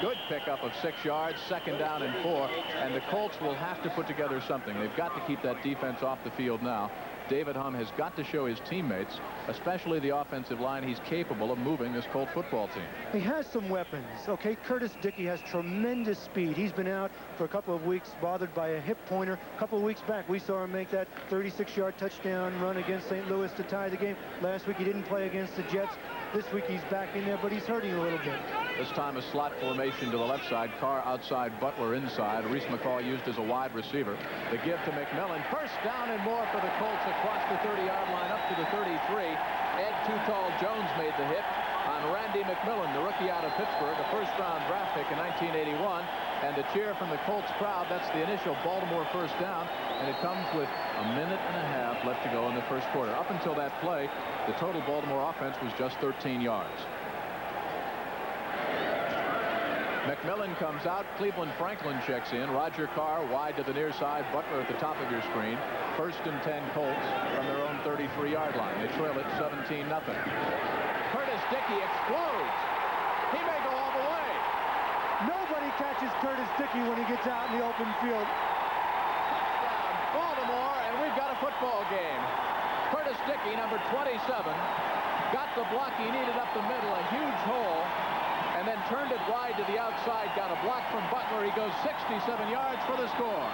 Good pickup of 6 yards. 2nd down and 4. And the Colts will have to put together something. They've got to keep that defense off the field now. David Humm has got to show his teammates, especially the offensive line, he's capable of moving this Colt football team. He has some weapons. Okay, Curtis Dickey has tremendous speed. He's been out for a couple of weeks bothered by a hip pointer. A couple of weeks back, we saw him make that 36-yard touchdown run against St. Louis to tie the game. Last week, he didn't play against the Jets. This week, he's back in there, but he's hurting a little bit. This time, a slot formation to the left side. Carr outside, Butler inside. Reese McCall used as a wide receiver. The give to McMillan. 1st down and more for the Colts across the 30-yard line up to the 33. Ed Too Tall Jones made the hit on Randy McMillan, the rookie out of Pittsburgh, a 1st-round draft pick in 1981. And the cheer from the Colts crowd, that's the initial Baltimore 1st down. And it comes with a minute and a half left to go in the 1st quarter. Up until that play, the total Baltimore offense was just 13 yards. McMillan comes out. Cleveland Franklin checks in. Roger Carr wide to the near side. Butler at the top of your screen. 1st and 10 Colts from their own 33-yard line. They trail it 17-0. Curtis Dickey explodes. He may go all the way. Nobody catches Curtis Dickey when he gets out in the open field. Baltimore, and we've got a football game. Curtis Dickey, number 27, got the block he needed up the middle, a huge hole, and then turned it wide to the outside, got a block from Butler. He goes 67 yards for the score.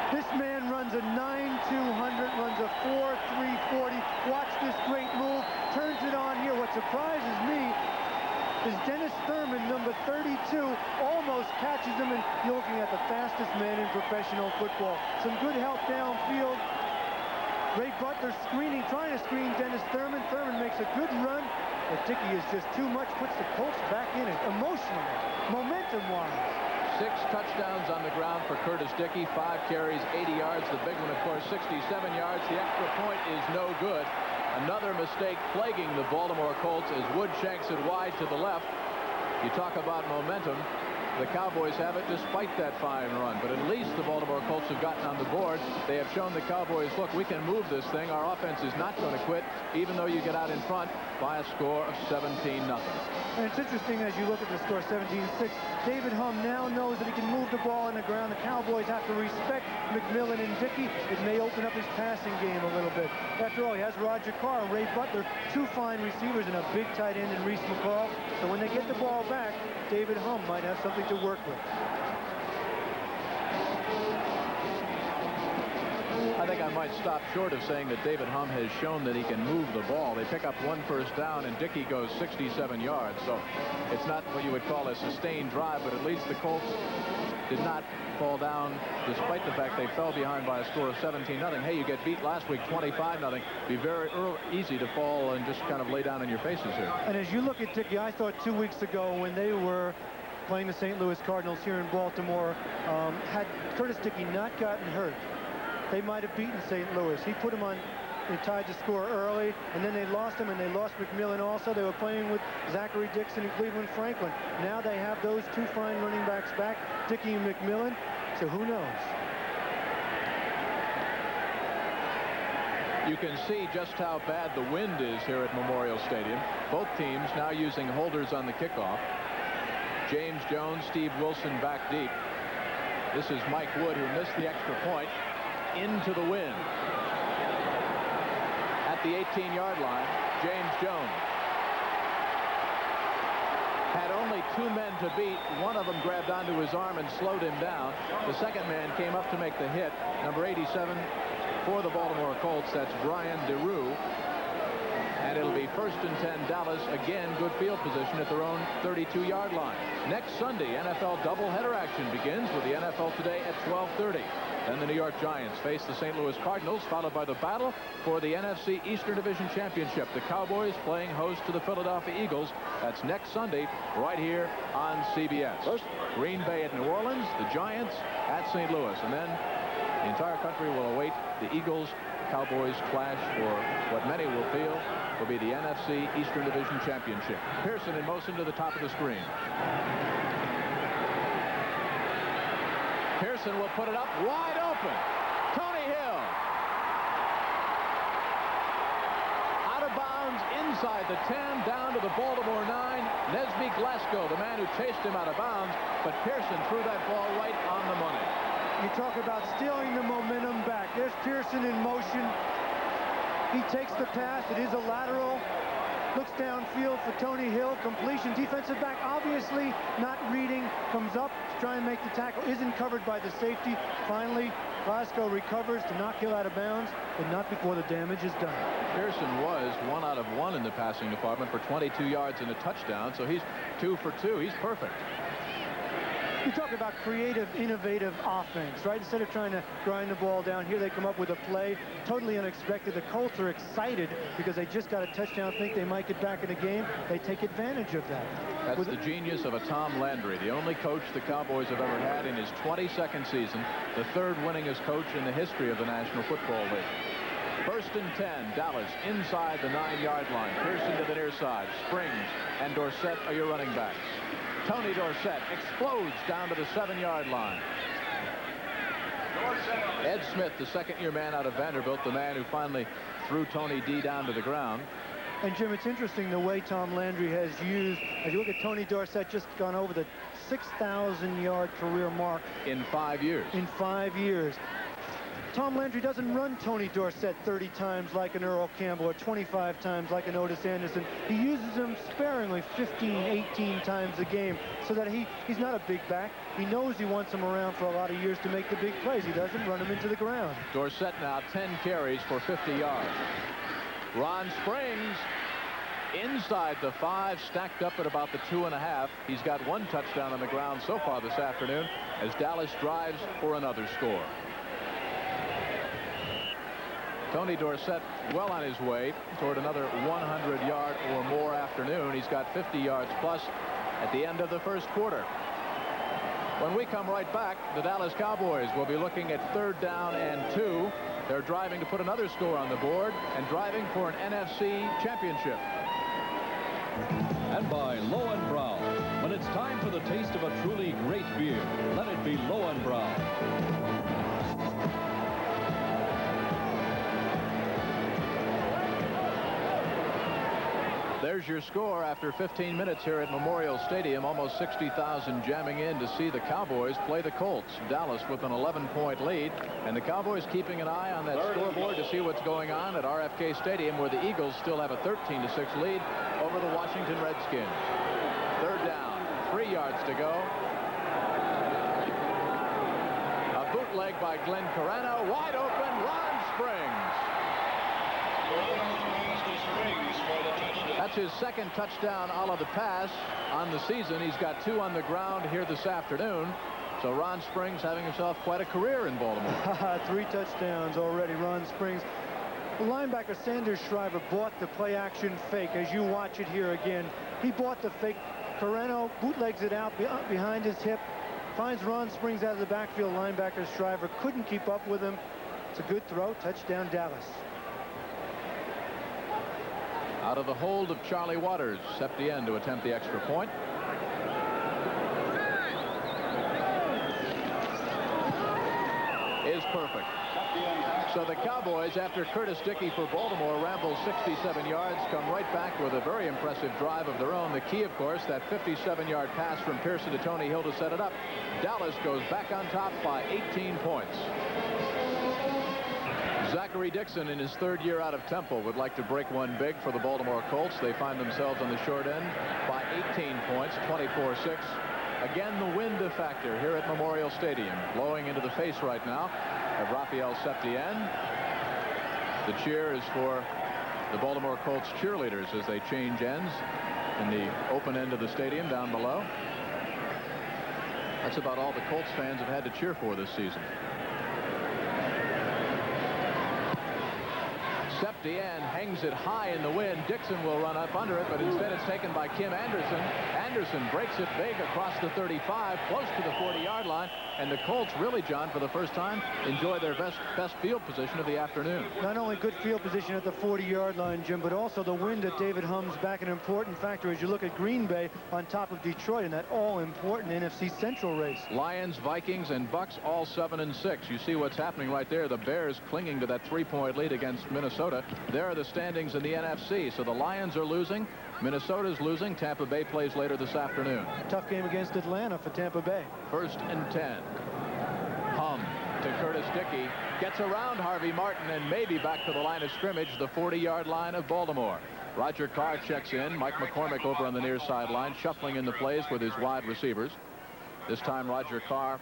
This man runs a 9-200, runs a 4-3-40. Watch this great move, turns it on here. What surprises me is Dennis Thurman, number 32, almost catches him, and you're looking at the fastest man in professional football. Some good help downfield. Ray Butler screening, trying to screen Dennis Thurman. Thurman makes a good run, but Dickey is just too much, puts the Colts back in it, emotionally, momentum-wise. 6 touchdowns on the ground for Curtis Dickey, 5 carries, 80 yards. The big one, of course, 67 yards. The extra point is no good. Another mistake plaguing the Baltimore Colts as Wood shanks it wide to the left. You talk about momentum. the Cowboys have it despite that fine run. But at least the Baltimore Colts have gotten on the board. They have shown the Cowboys, look, we can move this thing. Our offense is not going to quit, even though you get out in front by a score of 17-0. And it's interesting as you look at the score 17-6. David Humm now knows that he can move the ball on the ground. The Cowboys have to respect McMillan and Dickey. It may open up his passing game a little bit. After all, he has Roger Carr and Ray Butler, two fine receivers and a big tight end in Reese McCall. So when they get the ball back, David Humm might have something to work with. I think I might stop short of saying that David Humm has shown that he can move the ball. They pick up one first down, and Dickey goes 67 yards. So it's not what you would call a sustained drive, but at least the Colts did not fall down despite the fact they fell behind by a score of 17-0. Hey, you get beat last week 25-0. It'd be very easy to fall and just kind of lay down in your faces here. And as you look at Dickey, I thought 2 weeks ago when they were playing the St. Louis Cardinals here in Baltimore, had Curtis Dickey not gotten hurt, they might have beaten St. Louis. He put him on, he tied the score early, and then they lost him, and they lost McMillan also. They were playing with Zachary Dixon and Cleveland Franklin. Now they have those two fine running backs back, Dickey and McMillan, so who knows? You can see just how bad the wind is here at Memorial Stadium. Both teams now using holders on the kickoff. James Jones, Steve Wilson back deep. This is Mike Wood, who missed the extra point, into the wind. At the 18-yard line, James Jones had only two men to beat. One of them grabbed onto his arm and slowed him down. The second man came up to make the hit. Number 87 for the Baltimore Colts, that's Brian DeRue. And it'll be 1st and 10 Dallas. Again, good field position at their own 32-yard line. Next Sunday, NFL doubleheader action begins with the NFL Today at 12:30. Then the New York Giants face the St. Louis Cardinals, followed by the battle for the NFC Eastern Division Championship. The Cowboys playing host to the Philadelphia Eagles. That's next Sunday right here on CBS. Green Bay at New Orleans, the Giants at St. Louis. And then the entire country will await the Eagles-Cowboys clash for what many will feel will be the NFC Eastern Division Championship. Pearson in motion to the top of the screen. Pearson will put it up wide open. Tony Hill. Out of bounds inside the 10, down to the Baltimore 9. Nesby Glasgow, the man who chased him out of bounds, but Pearson threw that ball right on the money. You talk about stealing the momentum back. There's Pearson in motion. He takes the pass. It is a lateral. Looks downfield for Tony Hill. Completion. Defensive back obviously not reading. Comes up to try and make the tackle. Isn't covered by the safety. Finally, Glasgow recovers to knock Hill out of bounds, but not before the damage is done. Pearson was 1 out of 1 in the passing department for 22 yards and a touchdown, so he's 2 for 2. He's perfect. You talk about creative, innovative offense, right? Instead of trying to grind the ball down, here they come up with a play totally unexpected. The Colts are excited because they just got a touchdown, think they might get back in the game. They take advantage of that. That's the genius of a Tom Landry, the only coach the Cowboys have ever had in his 22nd season, the 3rd winningest coach in the history of the National Football League. 1st and 10, Dallas inside the 9-yard line. Pearson to the near side. Springs and Dorsett are your running backs. Tony Dorsett explodes down to the 7-yard line. Ed Smith, the second-year man out of Vanderbilt, the man who finally threw Tony D down to the ground. And Jim, it's interesting the way Tom Landry has used, as you look at Tony Dorsett, just gone over the 6,000-yard career mark. In 5 years. In 5 years. Tom Landry doesn't run Tony Dorsett 30 times like an Earl Campbell or 25 times like an Otis Anderson. He uses him sparingly 15, 18 times a game so that he's not a big back. He knows he wants him around for a lot of years to make the big plays. He doesn't run him into the ground. Dorsett now 10 carries for 50 yards. Ron Springs inside the 5, stacked up at about the 2.5. He's got 1 touchdown on the ground so far this afternoon as Dallas drives for another score. Tony Dorsett well on his way toward another 100-yard or more afternoon. He's got 50 yards plus at the end of the first quarter. When we come right back, the Dallas Cowboys will be looking at 3rd down and 2. They're driving to put another score on the board and driving for an NFC championship. And by Lowenbrau. When it's time for the taste of a truly great beer, let it be Lowenbrau. There's your score after 15 minutes here at Memorial Stadium. Almost 60,000 jamming in to see the Cowboys play the Colts. Dallas with an 11-point lead, and the Cowboys keeping an eye on that scoreboard to see what's going on at RFK Stadium, where the Eagles still have a 13-6 lead over the Washington Redskins. Third down, 3 yards to go. A bootleg by Glenn Carano, wide open, Ron Springs. That's his second touchdown a la the pass on the season. He's got 2 on the ground here this afternoon. So Ron Springs having himself quite a career in Baltimore. 3 touchdowns already, Ron Springs. The linebacker Sanders Shriver bought the play-action fake. As you watch it here again, he bought the fake. Carano bootlegs it out behind his hip, finds Ron Springs out of the backfield. Linebacker Shriver couldn't keep up with him. It's a good throw. Touchdown, Dallas. Out of the hold of Charlie Waters, Septien to attempt the extra point. Is perfect. So the Cowboys, after Curtis Dickey for Baltimore rambles 67 yards, come right back with a very impressive drive of their own. The key, of course, that 57-yard pass from Pearson to Tony Hill to set it up. Dallas goes back on top by 18 points. Zachary Dixon, in his 3rd year out of Temple, would like to break one big for the Baltimore Colts. They find themselves on the short end by 18 points, 24-6. Again, the wind a factor here at Memorial Stadium, blowing into the face right now of Raphael Septien. The cheer is for the Baltimore Colts cheerleaders as they change ends in the open end of the stadium down below. That's about all the Colts fans have had to cheer for this season. Septien hangs it high in the wind. Dixon will run up under it, but instead it's taken by Kim Anderson. Anderson breaks it big across the 35, close to the 40-yard line, and the Colts really, John, for the first time, enjoy their best field position of the afternoon. Not only good field position at the 40-yard line, Jim, but also the wind at David Humm's back, an important factor as you look at Green Bay on top of Detroit in that all-important NFC Central race. Lions, Vikings, and Bucks all 7-6. You see what's happening right there. The Bears clinging to that 3-point lead against Minnesota. There are the standings in the NFC. So the Lions are losing. Minnesota's losing. Tampa Bay plays later this afternoon. Tough game against Atlanta for Tampa Bay. 1st and 10. Hum to Curtis Dickey. Gets around Harvey Martin and maybe back to the line of scrimmage, the 40-yard line of Baltimore. Roger Carr checks in. Mike McCormick over on the near sideline, shuffling in the plays with his wide receivers. This time Roger Carr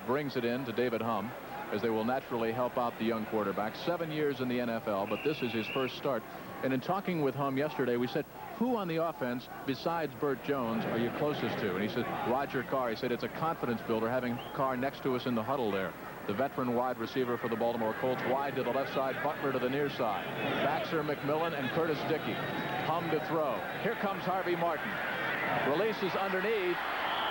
brings it in to David Hum, as they will naturally help out the young quarterback. 7 years in the NFL, but this is his first start. And in talking with Hum yesterday, we said, who on the offense besides Burt Jones are you closest to? And he said, Roger Carr. He said, it's a confidence builder having Carr next to us in the huddle there. The veteran wide receiver for the Baltimore Colts, wide to the left side, Butler to the near side. Baxter, McMillan, and Curtis Dickey. Hum to throw. Here comes Harvey Martin. Releases underneath.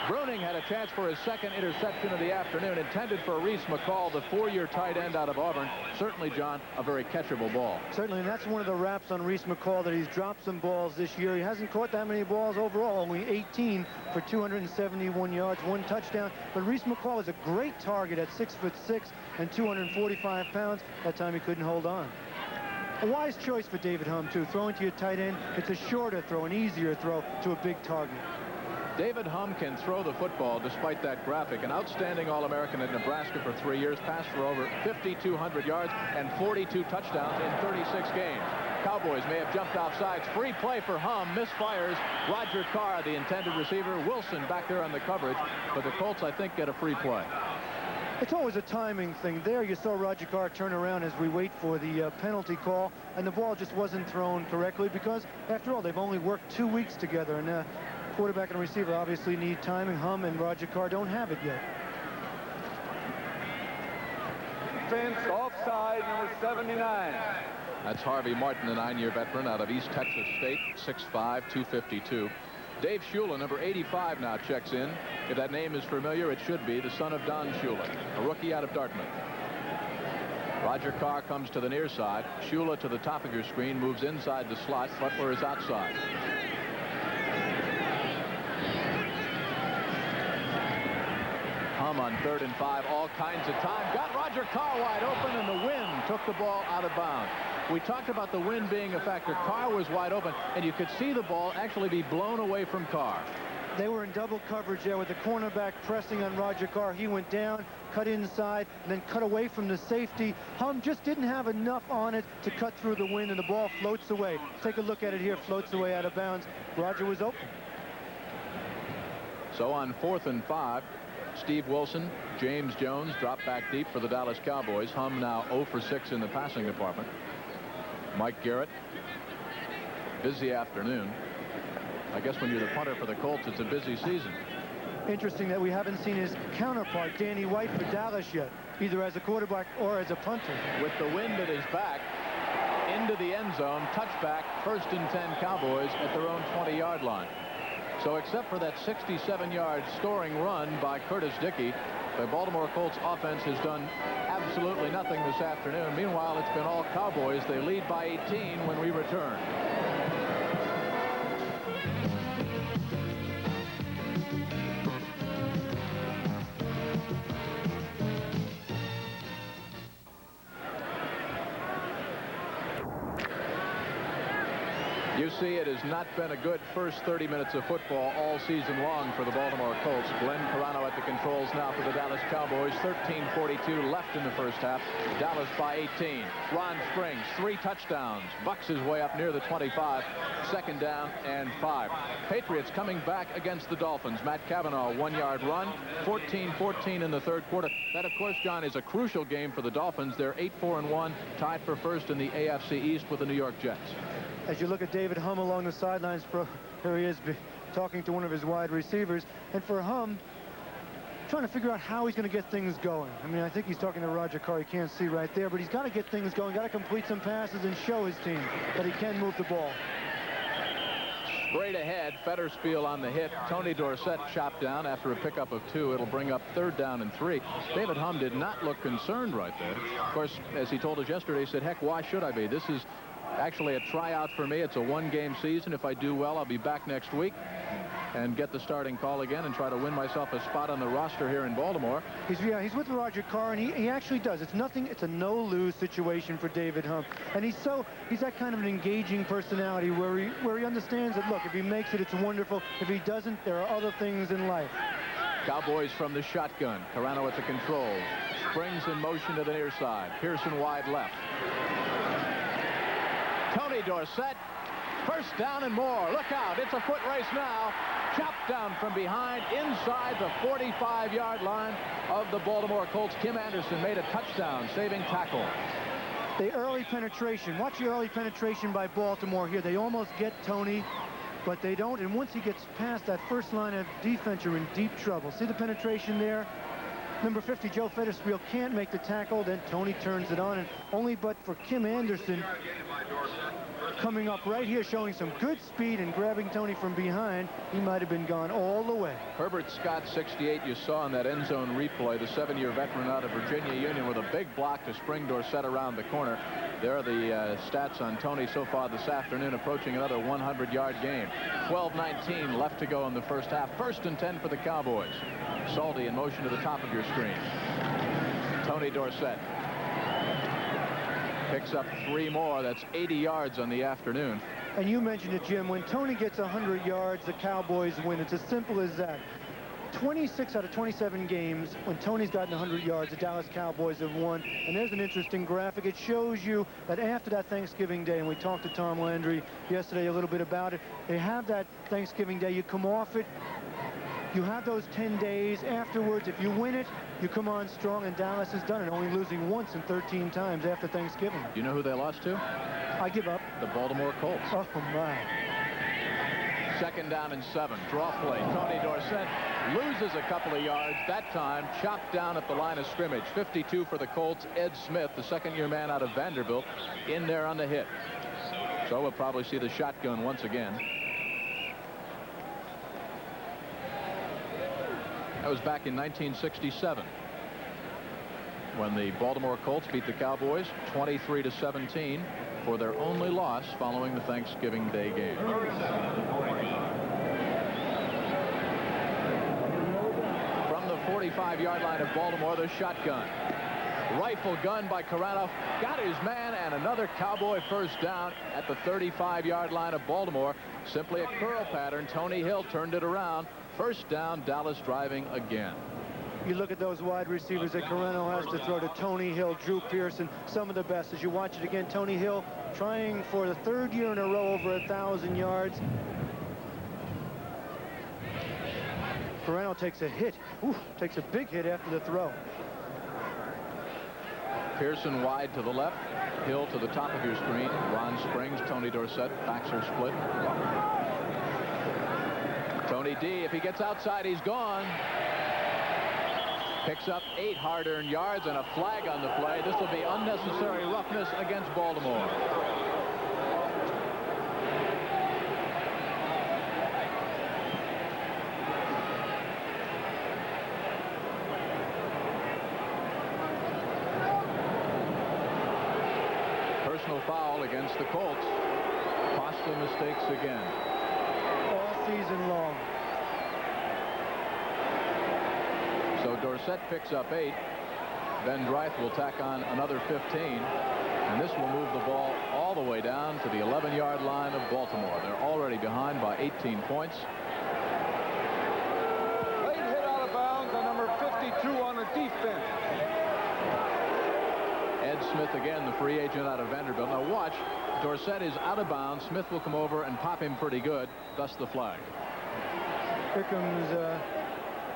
Bruning had a chance for his 2nd interception of the afternoon, intended for Reese McCall, the 4-year tight end out of Auburn. Certainly, John, a very catchable ball. Certainly, and that's one of the raps on Reese McCall, that he's dropped some balls this year. He hasn't caught that many balls overall, only 18 for 271 yards, 1 touchdown. But Reese McCall is a great target at 6'6" and 245 pounds. That time he couldn't hold on. A wise choice for David Hum, too. Throwing to your tight end, it's a shorter throw, an easier throw to a big target. David Hum can throw the football despite that graphic. An outstanding All-American at Nebraska for 3 years, passed for over 5,200 yards and 42 touchdowns in 36 games. Cowboys may have jumped off sides. Free play for Hum. Misfires. Roger Carr, the intended receiver. Wilson back there on the coverage. But the Colts, I think, get a free play. It's always a timing thing. There you saw Roger Carr turn around as we wait for the penalty call, and the ball just wasn't thrown correctly because, after all, they've only worked 2 weeks together, and quarterback and receiver obviously need timing. Hum and Roger Carr don't have it yet. Defense offside, number 79. That's Harvey Martin, a 9-year veteran out of East Texas State, 6'5", 252. Dave Shula, number 85, now checks in. If that name is familiar, it should be the son of Don Shula, a rookie out of Dartmouth. Roger Carr comes to the near side. Shula to the top of your screen, moves inside the slot. Butler is outside. Hum on 3rd and 5, all kinds of time. Got Roger Carr wide open, and the wind took the ball out of bounds. We talked about the wind being a factor. Carr was wide open, and you could see the ball actually be blown away from Carr. They were in double coverage there with the cornerback pressing on Roger Carr. He went down, cut inside, and then cut away from the safety. Hum just didn't have enough on it to cut through the wind, and the ball floats away. Take a look at it here. Floats away out of bounds. Roger was open. So on 4th and 5, Steve Wilson, James Jones drop back deep for the Dallas Cowboys. Hum now 0 for 6 in the passing department. Mike Garrett, busy afternoon. I guess when you're the punter for the Colts, it's a busy season. Interesting that we haven't seen his counterpart, Danny White, for Dallas yet, either as a quarterback or as a punter. With the wind at his back, into the end zone, touchback, 1st and 10 Cowboys at their own 20-yard line. So except for that 67-yard scoring run by Curtis Dickey, the Baltimore Colts offense has done absolutely nothing this afternoon. Meanwhile, it's been all Cowboys. They lead by 18 when we return. You see, it has not been a good first 30 minutes of football all season long for the Baltimore Colts. Glenn Carano at the controls now for the Dallas Cowboys. 13:42 left in the first half. Dallas by 18. Ron Springs, 3 touchdowns. Bucks his way up near the 25. 2nd down and 5. Patriots coming back against the Dolphins. Matt Cavanaugh, 1-yard run. 14-14 in the 3rd quarter. That, of course, John, is a crucial game for the Dolphins. They're 8-4-1, tied for 1st in the AFC East with the New York Jets. As you look at David Hum along the sidelines, here he is talking to one of his wide receivers. And for Hum, trying to figure out how he's going to get things going. I mean, I think he's talking to Roger Carr. You can't see right there, but he's got to get things going, got to complete some passes and show his team that he can move the ball. Straight ahead, Fetterspiel on the hit. Tony Dorsett chopped down after a pickup of 2. It'll bring up 3rd down and 3. David Hum did not look concerned right there. Of course, as he told us yesterday, he said, heck, why should I be? This is actually a tryout for me. It's a 1-game season. If I do well, I'll be back next week and get the starting call again and try to win myself a spot on the roster here in Baltimore. He's with Roger Carr, and he actually does. It's a no-lose situation for David Hum. And he's that kind of an engaging personality where he understands that, look, if he makes it, it's wonderful. If he doesn't, there are other things in life. Cowboys from the shotgun. Carano at the controls. Springs in motion to the near side. Pearson wide left. Tony Dorsett, 1st down and more. Look out, it's a foot race now. Chopped down from behind inside the 45-yard line of the Baltimore Colts. Kim Anderson made a touchdown, saving tackle. The early penetration. Watch the early penetration by Baltimore here. They almost get Tony, but they don't. And once he gets past that first line of defense, you're in deep trouble. See the penetration there? Number 50, Joe Fetterspiel, can't make the tackle. Then Tony turns it on, and only but for Kim Anderson coming up right here, showing some good speed and grabbing Tony from behind, he might have been gone all the way. Herbert Scott, 68, you saw in that end zone replay, the 7-year veteran out of Virginia Union with a big block to spring Dorsett around the corner. There are the stats on Tony so far this afternoon, approaching another 100-yard game. 12:19 left to go in the first half. 1st and 10 for the Cowboys. Salty in motion to the top of your screen. Tony Dorsett picks up 3 more. That's 80 yards on the afternoon. And you mentioned it, Jim. When Tony gets 100 yards, the Cowboys win. It's as simple as that. 26 out of 27 games, when Tony's gotten 100 yards, the Dallas Cowboys have won. And there's an interesting graphic. It shows you that after that Thanksgiving Day, and we talked to Tom Landry yesterday a little bit about it, they have that Thanksgiving Day. You come off it. You have those 10 days afterwards. If you win it, you come on strong, and Dallas has done it, only losing once and 13 times after Thanksgiving. You know who they lost to? I give up. The Baltimore Colts. Oh, my. 2nd down and 7. Draw play. Tony Dorsett loses a couple of yards. That time, chopped down at the line of scrimmage. 52 for the Colts. Ed Smith, the 2nd-year man out of Vanderbilt, in there on the hit. So we'll probably see the shotgun once again. That was back in 1967 when the Baltimore Colts beat the Cowboys 23-17 for their only loss following the Thanksgiving Day game. From the 45-yard line of Baltimore, the shotgun. Rifle gun by Carano. Got his man, and another Cowboy first down at the 35-yard line of Baltimore. Simply a curl pattern. Tony Hill turned it around. First down, Dallas driving again. You look at those wide receivers that Carano has to throw to: Tony Hill, Drew Pearson, some of the best. As you watch it again, Tony Hill trying for the third year in a row over 1,000 yards. Carano takes a hit. Ooh, takes a big hit after the throw. Pearson wide to the left. Hill to the top of your screen. Ron Springs, Tony Dorsett. Backs are split. Tony D, if he gets outside, he's gone. Picks up 8 hard-earned yards and a flag on the play. This will be unnecessary roughness against Baltimore. Personal foul against the Colts. Costly mistakes again. All season long. So Dorsett picks up 8. Ben Dreith will tack on another 15. And this will move the ball all the way down to the 11-yard line of Baltimore. They're already behind by 18 points. Late hit out of bounds on number 52 on the defense. Ed Smith again, the free agent out of Vanderbilt. Now watch, Dorsett is out of bounds. Smith will come over and pop him pretty good. Thus the flag. Here comes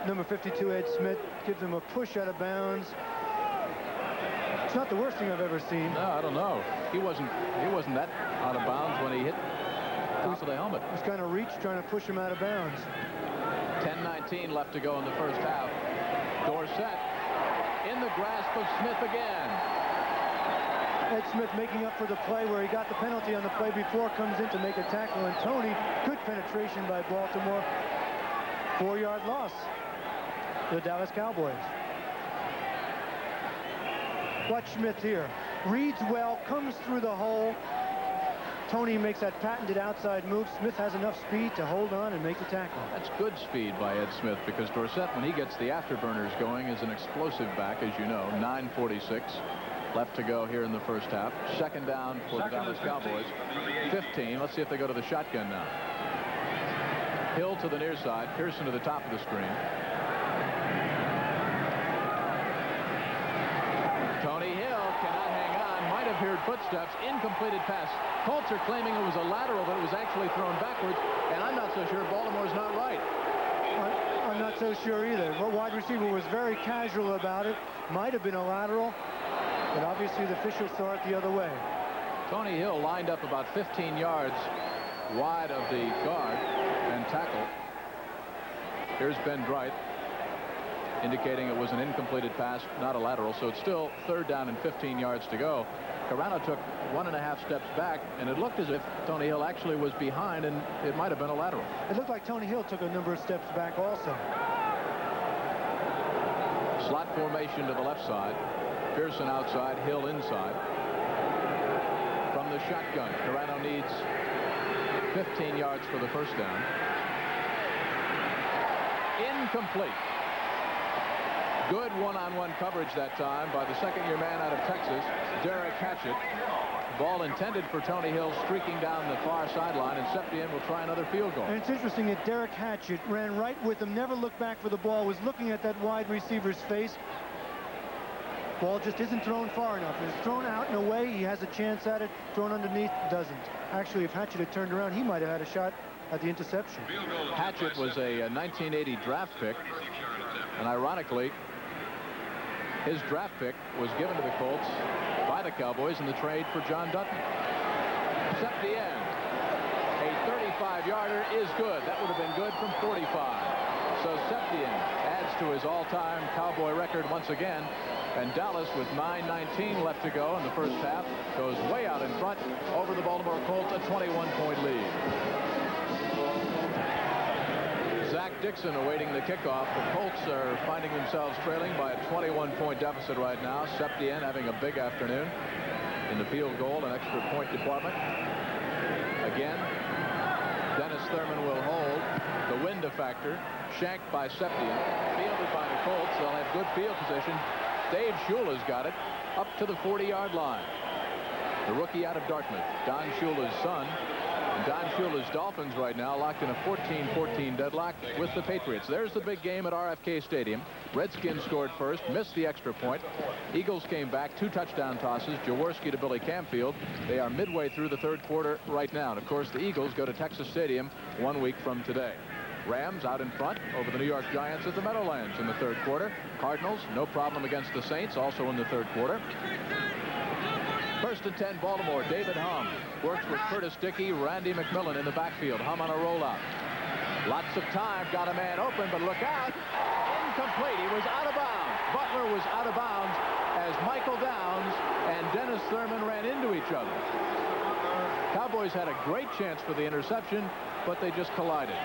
number 52, Ed Smith, gives him a push out of bounds. It's not the worst thing I've ever seen. No, I don't know. He wasn't that out of bounds when he hit top of the helmet. He was kind of reached, trying to push him out of bounds. 10:19 left to go in the first half. Dorsett in the grasp of Smith again. Ed Smith making up for the play where he got the penalty on the play before, comes in to make a tackle, and Tony, good penetration by Baltimore. 4-yard loss to the Dallas Cowboys. Watch Smith here. Reads well, comes through the hole. Tony makes that patented outside move. Smith has enough speed to hold on and make the tackle. That's good speed by Ed Smith, because Dorsett, when he gets the afterburners going, is an explosive back, as you know. 9:46 left to go here in the first half. Second down for the Dallas Cowboys. 15. Let's see if they go to the shotgun now. Hill to the near side. Pearson to the top of the screen. Tony Hill cannot hang on. Might have heard footsteps. Incompleted pass. Colts are claiming it was a lateral, but it was actually thrown backwards. And I'm not so sure. Baltimore's not right. I'm not so sure either. The wide receiver was very casual about it. Might have been a lateral, but obviously the officials saw it the other way. Tony Hill lined up about 15 yards wide of the guard and tackle. Here's Ben Dreith indicating it was an incompleted pass, not a lateral. So it's still third down and 15 yards to go. Carano took 1.5 steps back, and it looked as if Tony Hill actually was behind, and it might have been a lateral. It looked like Tony Hill took a number of steps back also. Slot formation to the left side. Pearson outside, Hill inside. From the shotgun, Carano needs 15 yards for the first down. Incomplete. Good one-on-one coverage that time by the second-year man out of Texas, Derek Hatchett. Ball intended for Tony Hill, streaking down the far sideline, and Septien will try another field goal. And it's interesting that Derek Hatchett ran right with him, never looked back for the ball, was looking at that wide receiver's face. Ball just isn't thrown far enough. It's thrown out and away. He has a chance at it. Thrown underneath, doesn't. Actually, if Hatchett had turned around, he might have had a shot at the interception. Hatchett was a 1980 draft pick, and ironically, his draft pick was given to the Colts by the Cowboys in the trade for John Dutton. Septien, a 35-yarder is good. That would have been good from 45. So Septien adds to his all-time Cowboy record once again. And Dallas, with 9:19 left to go in the first half, goes way out in front over the Baltimore Colts, a 21-point lead. Zach Dixon awaiting the kickoff. The Colts are finding themselves trailing by a 21-point deficit right now. Septien having a big afternoon in the field goal and extra point department. Again, Dennis Thurman will hold. The wind a factor. Shanked by Septian. Fielded by the Colts. They'll have good field position. Dave Shula's got it up to the 40-yard line. The rookie out of Dartmouth, Don Shula's son. And Don Shula's Dolphins right now locked in a 14-14 deadlock with the Patriots. There's the big game at RFK Stadium. Redskins scored first, missed the extra point. Eagles came back, 2 touchdown tosses, Jaworski to Billy Camfield. They are midway through the third quarter right now. And of course, the Eagles go to Texas Stadium 1 week from today. Rams out in front over the New York Giants at the Meadowlands in the third quarter. Cardinals, no problem against the Saints, also in the third quarter. First and 10, Baltimore. David Hum works with Curtis Dickey, Randy McMillan in the backfield. Hum on a rollout. Lots of time. Got a man open, but look out. Incomplete. He was out of bounds. Butler was out of bounds as Michael Downs and Dennis Thurman ran into each other. Cowboys had a great chance for the interception, but they just collided.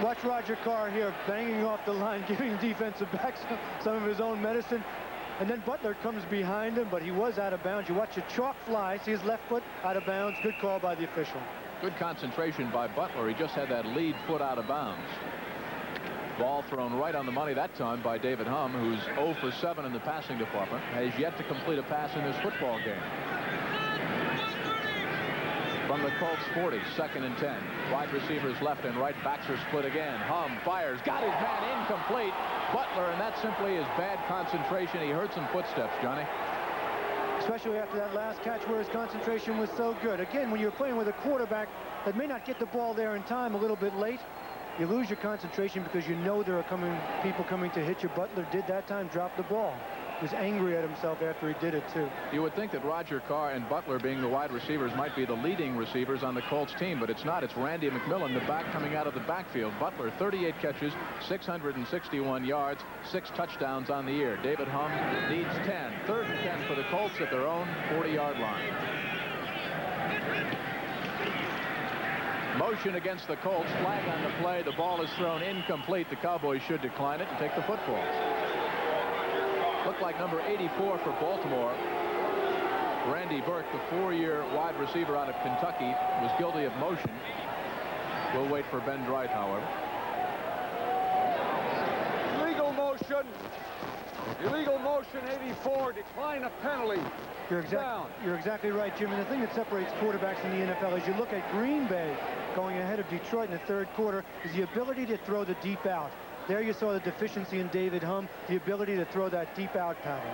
Watch Roger Carr here banging off the line, giving defensive backs some of his own medicine. And then Butler comes behind him, but he was out of bounds. You watch the chalk fly, see his left foot out of bounds. Good call by the official. Good concentration by Butler. He just had that lead foot out of bounds. Ball thrown right on the money that time by David Hum, who's 0 for 7 in the passing department, has yet to complete a pass in this football game. From the Colts 40, 2nd and 10. Wide receivers left and right. Backs are split again. Hum fires. Got his man incomplete. Butler, and that simply is bad concentration. He heard some footsteps, Johnny. Especially after that last catch where his concentration was so good. Again, when you're playing with a quarterback that may not get the ball there in time, a little bit late, you lose your concentration because you know there are people coming to hit you. Butler did that time, dropped the ball. He was angry at himself after he did it, too. You would think that Roger Carr and Butler, being the wide receivers, might be the leading receivers on the Colts team, but it's not. It's Randy McMillan, the back coming out of the backfield. Butler, 38 catches, 661 yards, 6 touchdowns on the year. David Hum needs 10. 3rd and 10 for the Colts at their own 40-yard line. Motion against the Colts. Flag on the play. The ball is thrown incomplete. The Cowboys should decline it and take the football. Looked like number 84 for Baltimore. Randy Burke, the 4-year wide receiver out of Kentucky, was guilty of motion. We'll wait for Ben Dright, however. Illegal motion. Illegal motion, 84. Decline a penalty. You're exactly right, Jim. And the thing that separates quarterbacks in the NFL as you look at Green Bay going ahead of Detroit in the third quarter is the ability to throw the deep out. There you saw the deficiency in David Hum, the ability to throw that deep out pattern.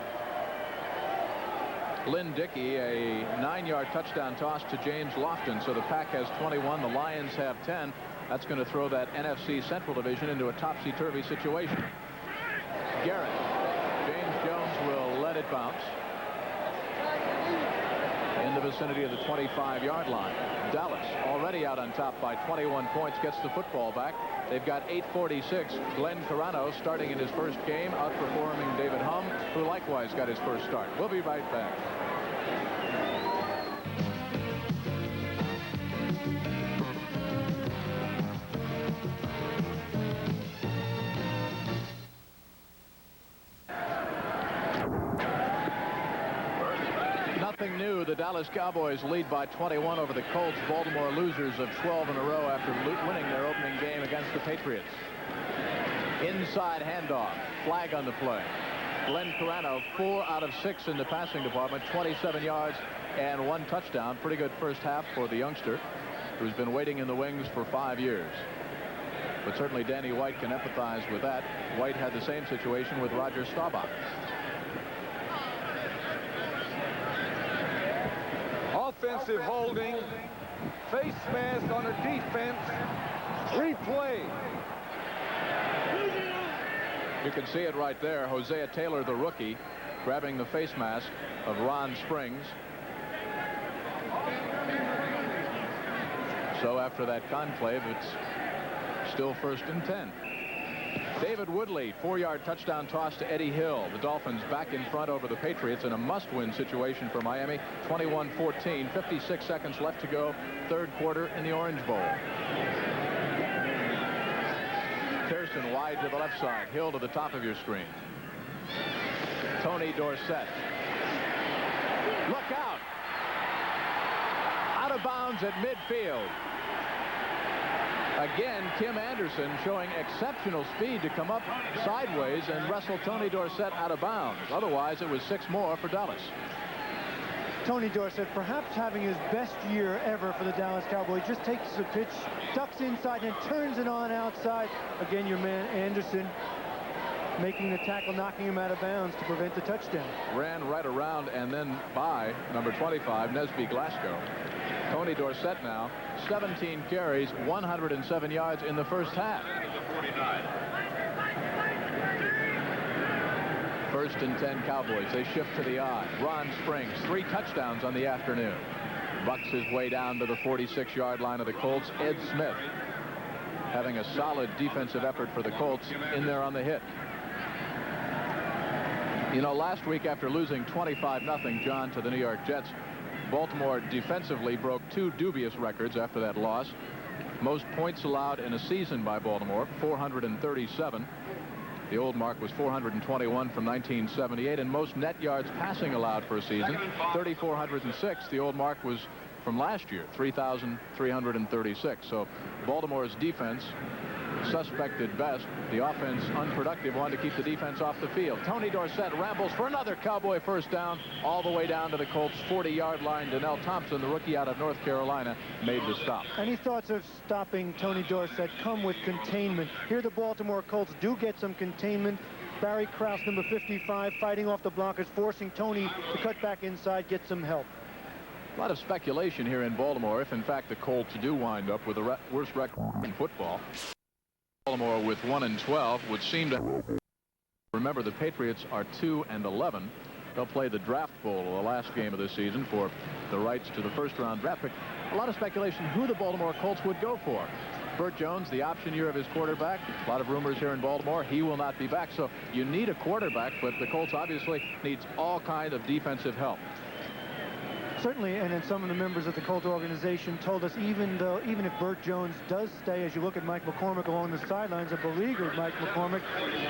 Lynn Dickey, a 9-yard touchdown toss to James Lofton. So the Pack has 21. The Lions have 10. That's going to throw that NFC Central Division into a topsy-turvy situation. Garrett. James Jones will let it bounce in the vicinity of the 25-yard line. Dallas, already out on top by 21 points, gets the football back. They've got 8:46. Glenn Carano starting in his first game, outperforming David Hum, who likewise got his first start. We'll be right back. Nothing new. The Dallas Cowboys lead by 21 over the Colts. Baltimore losers of 12 in a row after winning their opening game against the Patriots. Inside handoff. Flag on the play. Glenn Carano, 4 out of 6 in the passing department, 27 yards and 1 touchdown. Pretty good first half for the youngster, who's been waiting in the wings for 5 years. But certainly Danny White can empathize with that. White had the same situation with Roger Staubach. Offensive holding, face mask on a defense, replay. You can see it right there. Hosea Taylor, the rookie, grabbing the face mask of Ron Springs. So after that conclave, it's still 1st and 10. David Woodley, 4-yard touchdown toss to Eddie Hill. The Dolphins back in front over the Patriots in a must-win situation for Miami. 21-14, 56 seconds left to go. Third quarter in the Orange Bowl. Pearson wide to the left side. Hill to the top of your screen. Tony Dorsett. Look out! Out of bounds at midfield. Again, Kim Anderson showing exceptional speed to come up sideways and wrestle Tony Dorsett out of bounds. Otherwise, it was 6 more for Dallas. Tony Dorsett perhaps having his best year ever for the Dallas Cowboys. Just takes the pitch, ducks inside, and turns it on outside. Again, your man Anderson making the tackle, knocking him out of bounds to prevent the touchdown. Ran right around and then by number 25, Nesby Glasgow. Tony Dorsett now, 17 carries, 107 yards in the first half. First and 10 Cowboys. They shift to the I. Ron Springs, 3 touchdowns on the afternoon. Bucks his way down to the 46-yard line of the Colts. Ed Smith having a solid defensive effort for the Colts in there on the hit. You know, last week after losing 25-0, John, to the New York Jets, Baltimore defensively broke 2 dubious records after that loss. Most points allowed in a season by Baltimore, 437. The old mark was 421 from 1978. And most net yards passing allowed for a season, 3,406. The old mark was from last year, 3,336. So Baltimore's defense suspect at best. The offense unproductive, one to keep the defense off the field. Tony Dorsett rambles for another Cowboy first down all the way down to the Colts 40-yard line. Donnell Thompson, the rookie out of North Carolina, made the stop. Any thoughts of stopping Tony Dorsett come with containment? Here the Baltimore Colts do get some containment. Barry Krause, number 55, fighting off the blockers, forcing Tony to cut back inside, get some help. A lot of speculation here in Baltimore if in fact the Colts do wind up with the worst record in football. Baltimore with 1-12 would seem to remember the Patriots are 2-11. They'll play the draft bowl, the last game of the season, for the rights to the first-round draft pick. A lot of speculation who the Baltimore Colts would go for. Burt Jones, the option year of his quarterback. A lot of rumors here in Baltimore. He will not be back. So you need a quarterback, but the Colts obviously needs all kinds of defensive help. Certainly, and then some of the members of the Colt organization told us even if Burt Jones does stay, as you look at Mike McCormick along the sidelines, a beleaguered Mike McCormick,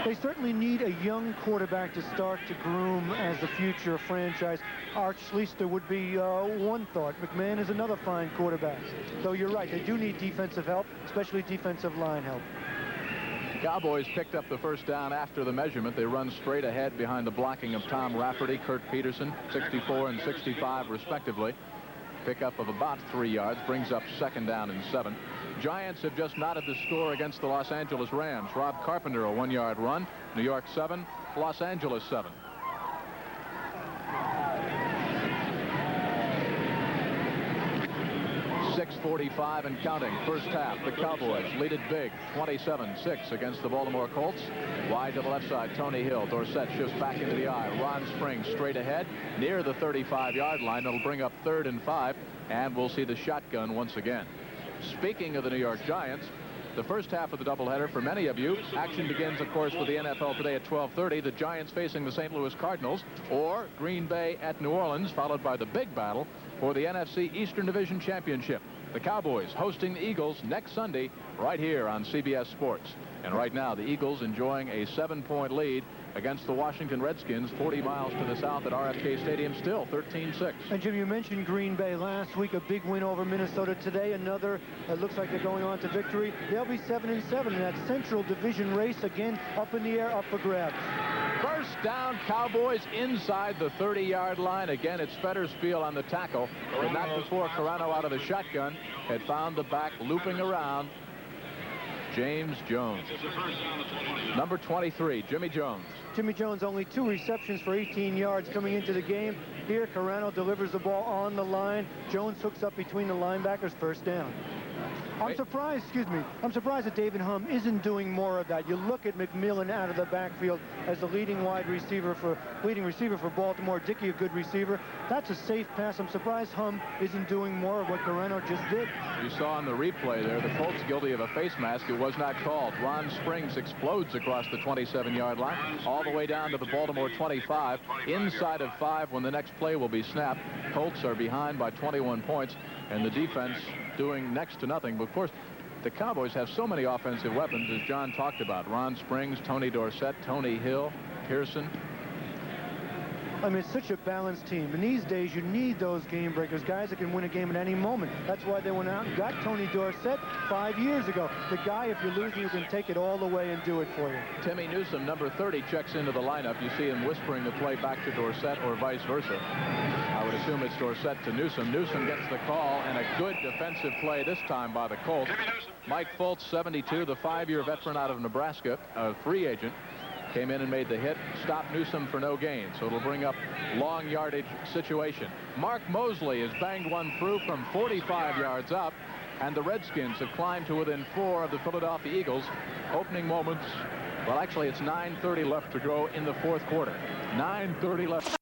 they certainly need a young quarterback to start to groom as the future franchise. Art Schlichter would be one thought. McMahon is another fine quarterback. Though you're right, they do need defensive help, especially defensive line help. Cowboys picked up the first down after the measurement. They run straight ahead behind the blocking of Tom Rafferty, Kurt Peterson, 64 and 65 respectively. Pickup of about 3 yards brings up 2nd down and 7. Giants have just knotted the score against the Los Angeles Rams. Rob Carpenter, a 1-yard run. New York 7, Los Angeles 7. 6:45 and counting. First half, the Cowboys lead it big, 27-6 against the Baltimore Colts. Wide to the left side, Tony Hill. Dorsett shifts back into the I. Ron Springs straight ahead near the 35-yard line. It'll bring up 3rd and 5, and we'll see the shotgun once again. Speaking of the New York Giants, the first half of the doubleheader for many of you. Action begins, of course, with the NFL today at 12:30. The Giants facing the St. Louis Cardinals, or Green Bay at New Orleans, followed by the big battle for the NFC Eastern Division Championship. The Cowboys hosting the Eagles next Sunday right here on CBS Sports. And right now, the Eagles enjoying a 7-point lead against the Washington Redskins 40 miles to the south at RFK Stadium, still 13-6. And Jim, you mentioned Green Bay last week, a big win over Minnesota. Today another. It looks like they're going on to victory. They'll be 7-7 in that Central Division race, again up in the air, up for grabs. First down, Cowboys inside the 30-yard line. Again, it's Fettersfield on the tackle, but not before Carano out of the shotgun had found the back looping around. James Jones. Number 23, Jimmy Jones. Jimmy Jones, only 2 receptions for 18 yards coming into the game. Here, Carano delivers the ball on the line. Jones hooks up between the linebackers, first down. I'm surprised that David Humm isn't doing more of that. You look at McMillan out of the backfield as the leading receiver for Baltimore. Dickey, a good receiver. That's a safe pass. I'm surprised Humm isn't doing more of what Carano just did. You saw on the replay there, the Colts guilty of a face mask. It was not called. Ron Springs explodes across the 27-yard line, all the way down to the Baltimore 25, inside of 5 when the next play will be snapped. Colts are behind by 21 points, and the defense doing next to nothing. But of course, the Cowboys have so many offensive weapons, as John talked about. Ron Springs, Tony Dorsett, Tony Hill, Pearson. I mean, it's such a balanced team. And these days, you need those game breakers, guys that can win a game at any moment. That's why they went out and got Tony Dorsett 5 years ago. The guy, if you're losing, who can take it all the way and do it for you. Timmy Newsome, number 30, checks into the lineup. You see him whispering the play back to Dorsett or vice versa. I would assume it's Dorsett to Newsome. Newsome gets the call, and a good defensive play this time by the Colts. Mike Fultz, 72, the 5-year veteran out of Nebraska, a free agent, came in and made the hit, stopped Newsome for no gain, so it'll bring up long yardage situation. Mark Mosley has banged one through from 45 yards out, and the Redskins have climbed to within 4 of the Philadelphia Eagles. Opening moments, well, actually, it's 9:30 left to go in the 4th quarter. 9:30 left.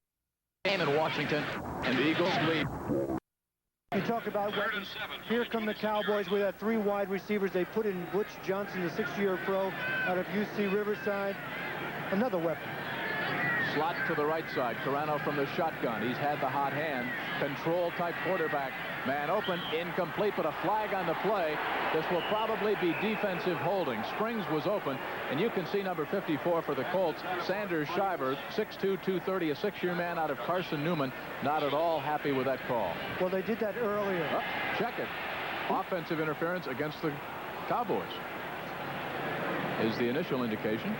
Game in Washington, and the Eagles lead. You talk about weapons. Here come the Cowboys with 3 wide receivers. They put in Butch Johnson, the 6-year pro out of UC Riverside. Another weapon. Slot to the right side. Carano from the shotgun. He's had the hot hand. Control-type quarterback. Man open. Incomplete, but a flag on the play. This will probably be defensive holding. Springs was open, and you can see number 54 for the Colts, Sanders Shiver, 6'2", 230, a 6-year man out of Carson Newman. Not at all happy with that call. Well, they did that earlier. Oh, check it. Offensive interference against the Cowboys is the initial indication.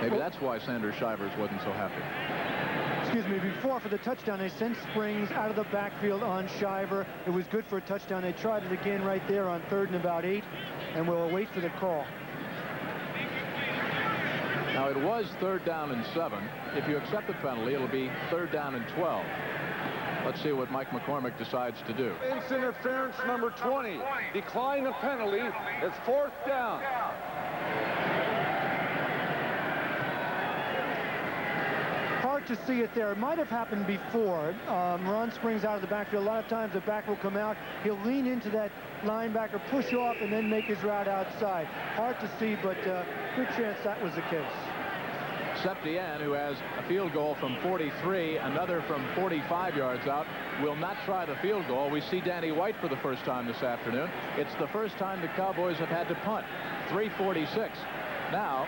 Maybe that's why Sanders Shivers wasn't so happy. Excuse me, before for the touchdown, they sent Springs out of the backfield on Shiver. It was good for a touchdown. They tried it again right there on 3rd and about 8, and we'll wait for the call. Now, it was 3rd down and 7. If you accept the penalty, it'll be 3rd down and 12. Let's see what Mike McCormick decides to do. It's interference number 20. Decline the penalty. It's 4th down. Hard to see it there. It might have happened before. Ron Springs out of the backfield. A lot of times the back will come out. He'll lean into that linebacker, push off, and then make his route outside. Hard to see, but good chance that was the case. Septien, who has a field goal from 43, another from 45 yards out, will not try the field goal. We see Danny White for the first time this afternoon. It's the first time the Cowboys have had to punt. 3:46. Now,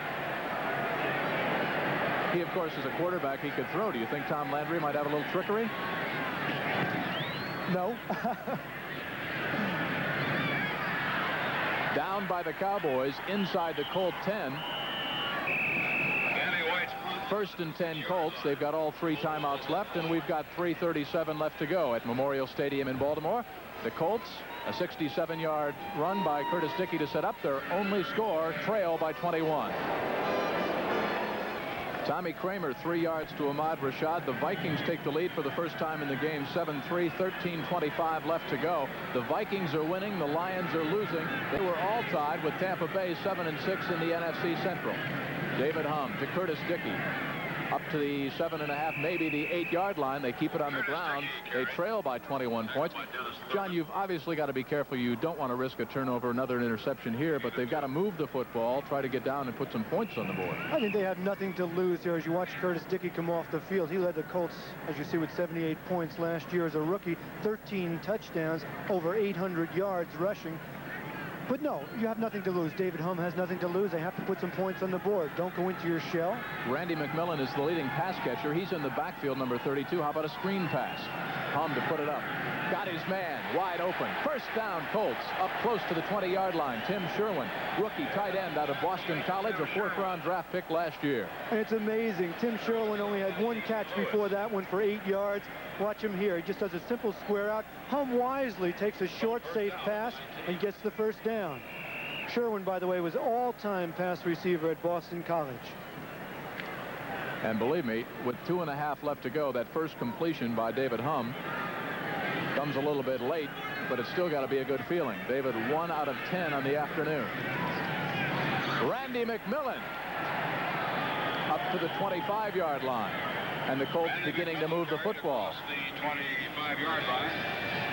he, of course, is a quarterback. He could throw. Do you think Tom Landry might have a little trickery? No. Down by the Cowboys inside the Colt 10. 1st and 10 Colts. They've got all 3 timeouts left, and we've got 3:37 left to go at Memorial Stadium in Baltimore. The Colts, a 67-yard run by Curtis Dickey to set up their only score, trail by 21. Tommy Kramer, 3 yards to Ahmad Rashad. The Vikings take the lead for the first time in the game, 7-3, 13:25 left to go. The Vikings are winning. The Lions are losing. They were all tied with Tampa Bay 7-6 in the NFC Central. David Hum to Curtis Dickey. Up to the 7.5, maybe the 8-yard line. They keep it on the ground. They trail by 21 points. John, you've obviously got to be careful. You don't want to risk a turnover, another interception here, but they've got to move the football, try to get down and put some points on the board. I think they have nothing to lose here. As you watch Curtis Dickey come off the field, he led the Colts, as you see, with 78 points last year as a rookie, 13 touchdowns, over 800 yards rushing. But no, you have nothing to lose. David Hum has nothing to lose. They have to put some points on the board. Don't go into your shell. Randy McMillan is the leading pass catcher. He's in the backfield, number 32. How about a screen pass? Hum to put it up. Got his man wide open. First down, Colts up close to the 20-yard line. Tim Sherwin, rookie tight end out of Boston College, a 4th-round draft pick last year. And it's amazing. Tim Sherwin only had 1 catch before that one for 8 yards. Watch him here. He just does a simple square out. Hum wisely takes a short, safe pass and gets the first down. Sherwin, by the way, was all-time pass receiver at Boston College. And believe me, with 2.5 left to go, that first completion by David Hum comes a little bit late, but it's still got to be a good feeling. David, 1 out of 10 on the afternoon. Randy McMillan up to the 25-yard line. And the Colts beginning to move the football. The 25-yard line.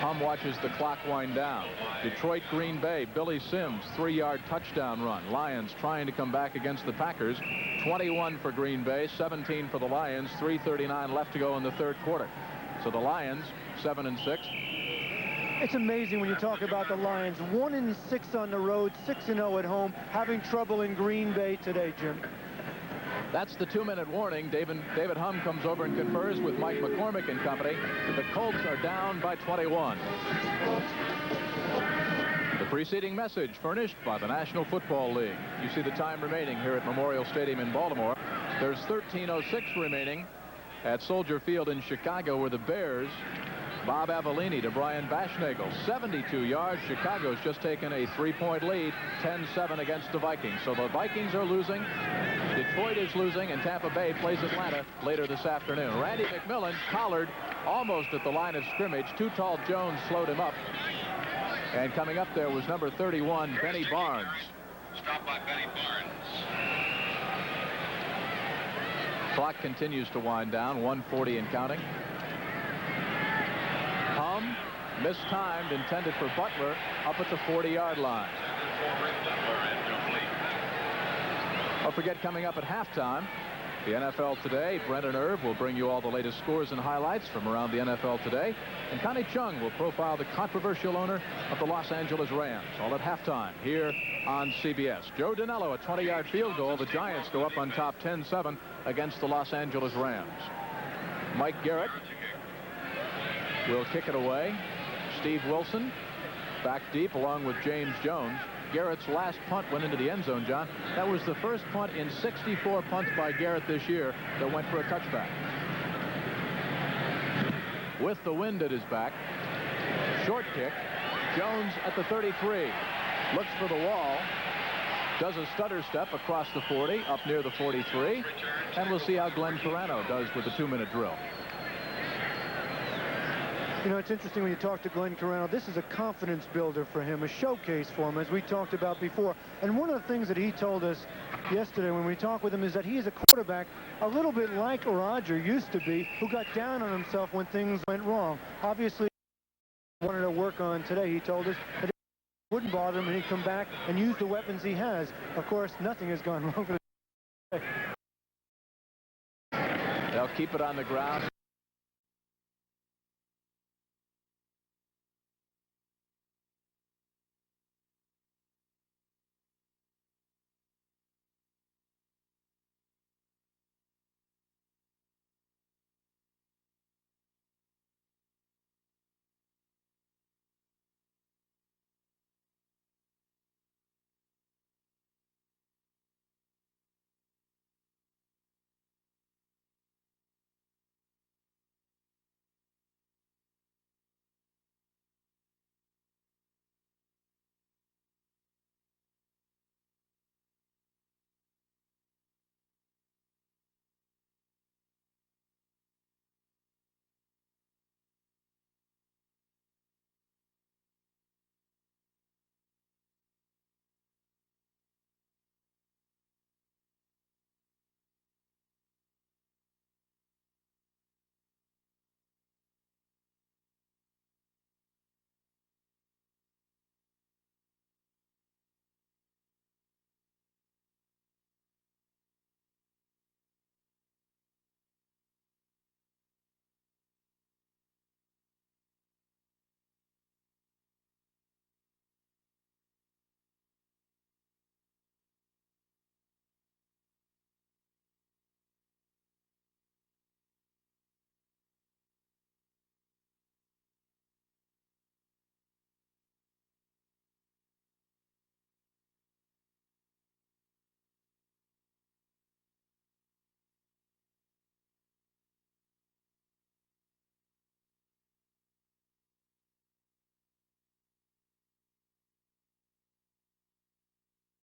Hum watches the clock wind down. Detroit, Green Bay, Billy Sims, 3-yard touchdown run. Lions trying to come back against the Packers. 21 for Green Bay, 17 for the Lions, 3:39 left to go in the 3rd quarter. So the Lions, 7-6. It's amazing when you talk about the Lions. 1-6 on the road, 6-0 at home, having trouble in Green Bay today, Jim. That's the 2-minute warning. David Hum comes over and confers with Mike McCormick and company. The Colts are down by 21. The preceding message furnished by the National Football League. You see the time remaining here at Memorial Stadium in Baltimore. There's 13:06 remaining at Soldier Field in Chicago, where the Bears, Bob Avellini to Brian Baschnagel, 72 yards. Chicago's just taken a 3-point lead, 10-7 against the Vikings. So the Vikings are losing, Detroit is losing, and Tampa Bay plays Atlanta later this afternoon. Randy McMillan collared almost at the line of scrimmage. Too Tall Jones slowed him up. And coming up there was number 31, Benny Barnes. Stopped by Benny Barnes. Clock continues to wind down, 1:40 and counting. Hum, mistimed, intended for Butler, up at the 40-yard line. Don't forget, coming up at halftime, the NFL Today, Brendan Irv will bring you all the latest scores and highlights from around the NFL today. And Connie Chung will profile the controversial owner of the Los Angeles Rams, all at halftime here on CBS. Joe Danello, a 20-yard field goal. The Giants go up on top 10-7 against the Los Angeles Rams. Mike Garrett will kick it away. Steve Wilson back deep along with James Jones. Garrett's last punt went into the end zone, John. That was the first punt in 64 punts by Garrett this year that went for a touchback. With the wind at his back, short kick. Jones at the 33. Looks for the wall. Does a stutter step across the 40, up near the 43. And we'll see how Glenn Carano does with the 2-minute drill. You know, it's interesting when you talk to Glenn Carano. This is a confidence builder for him, a showcase for him, as we talked about before. And one of the things that he told us yesterday when we talked with him is that he is a quarterback a little bit like Roger used to be, who got down on himself when things went wrong. Obviously, he wanted to work on today, he told us, that it wouldn't bother him, and he'd come back and use the weapons he has. Of course, nothing has gone wrong for the They'll keep it on the ground.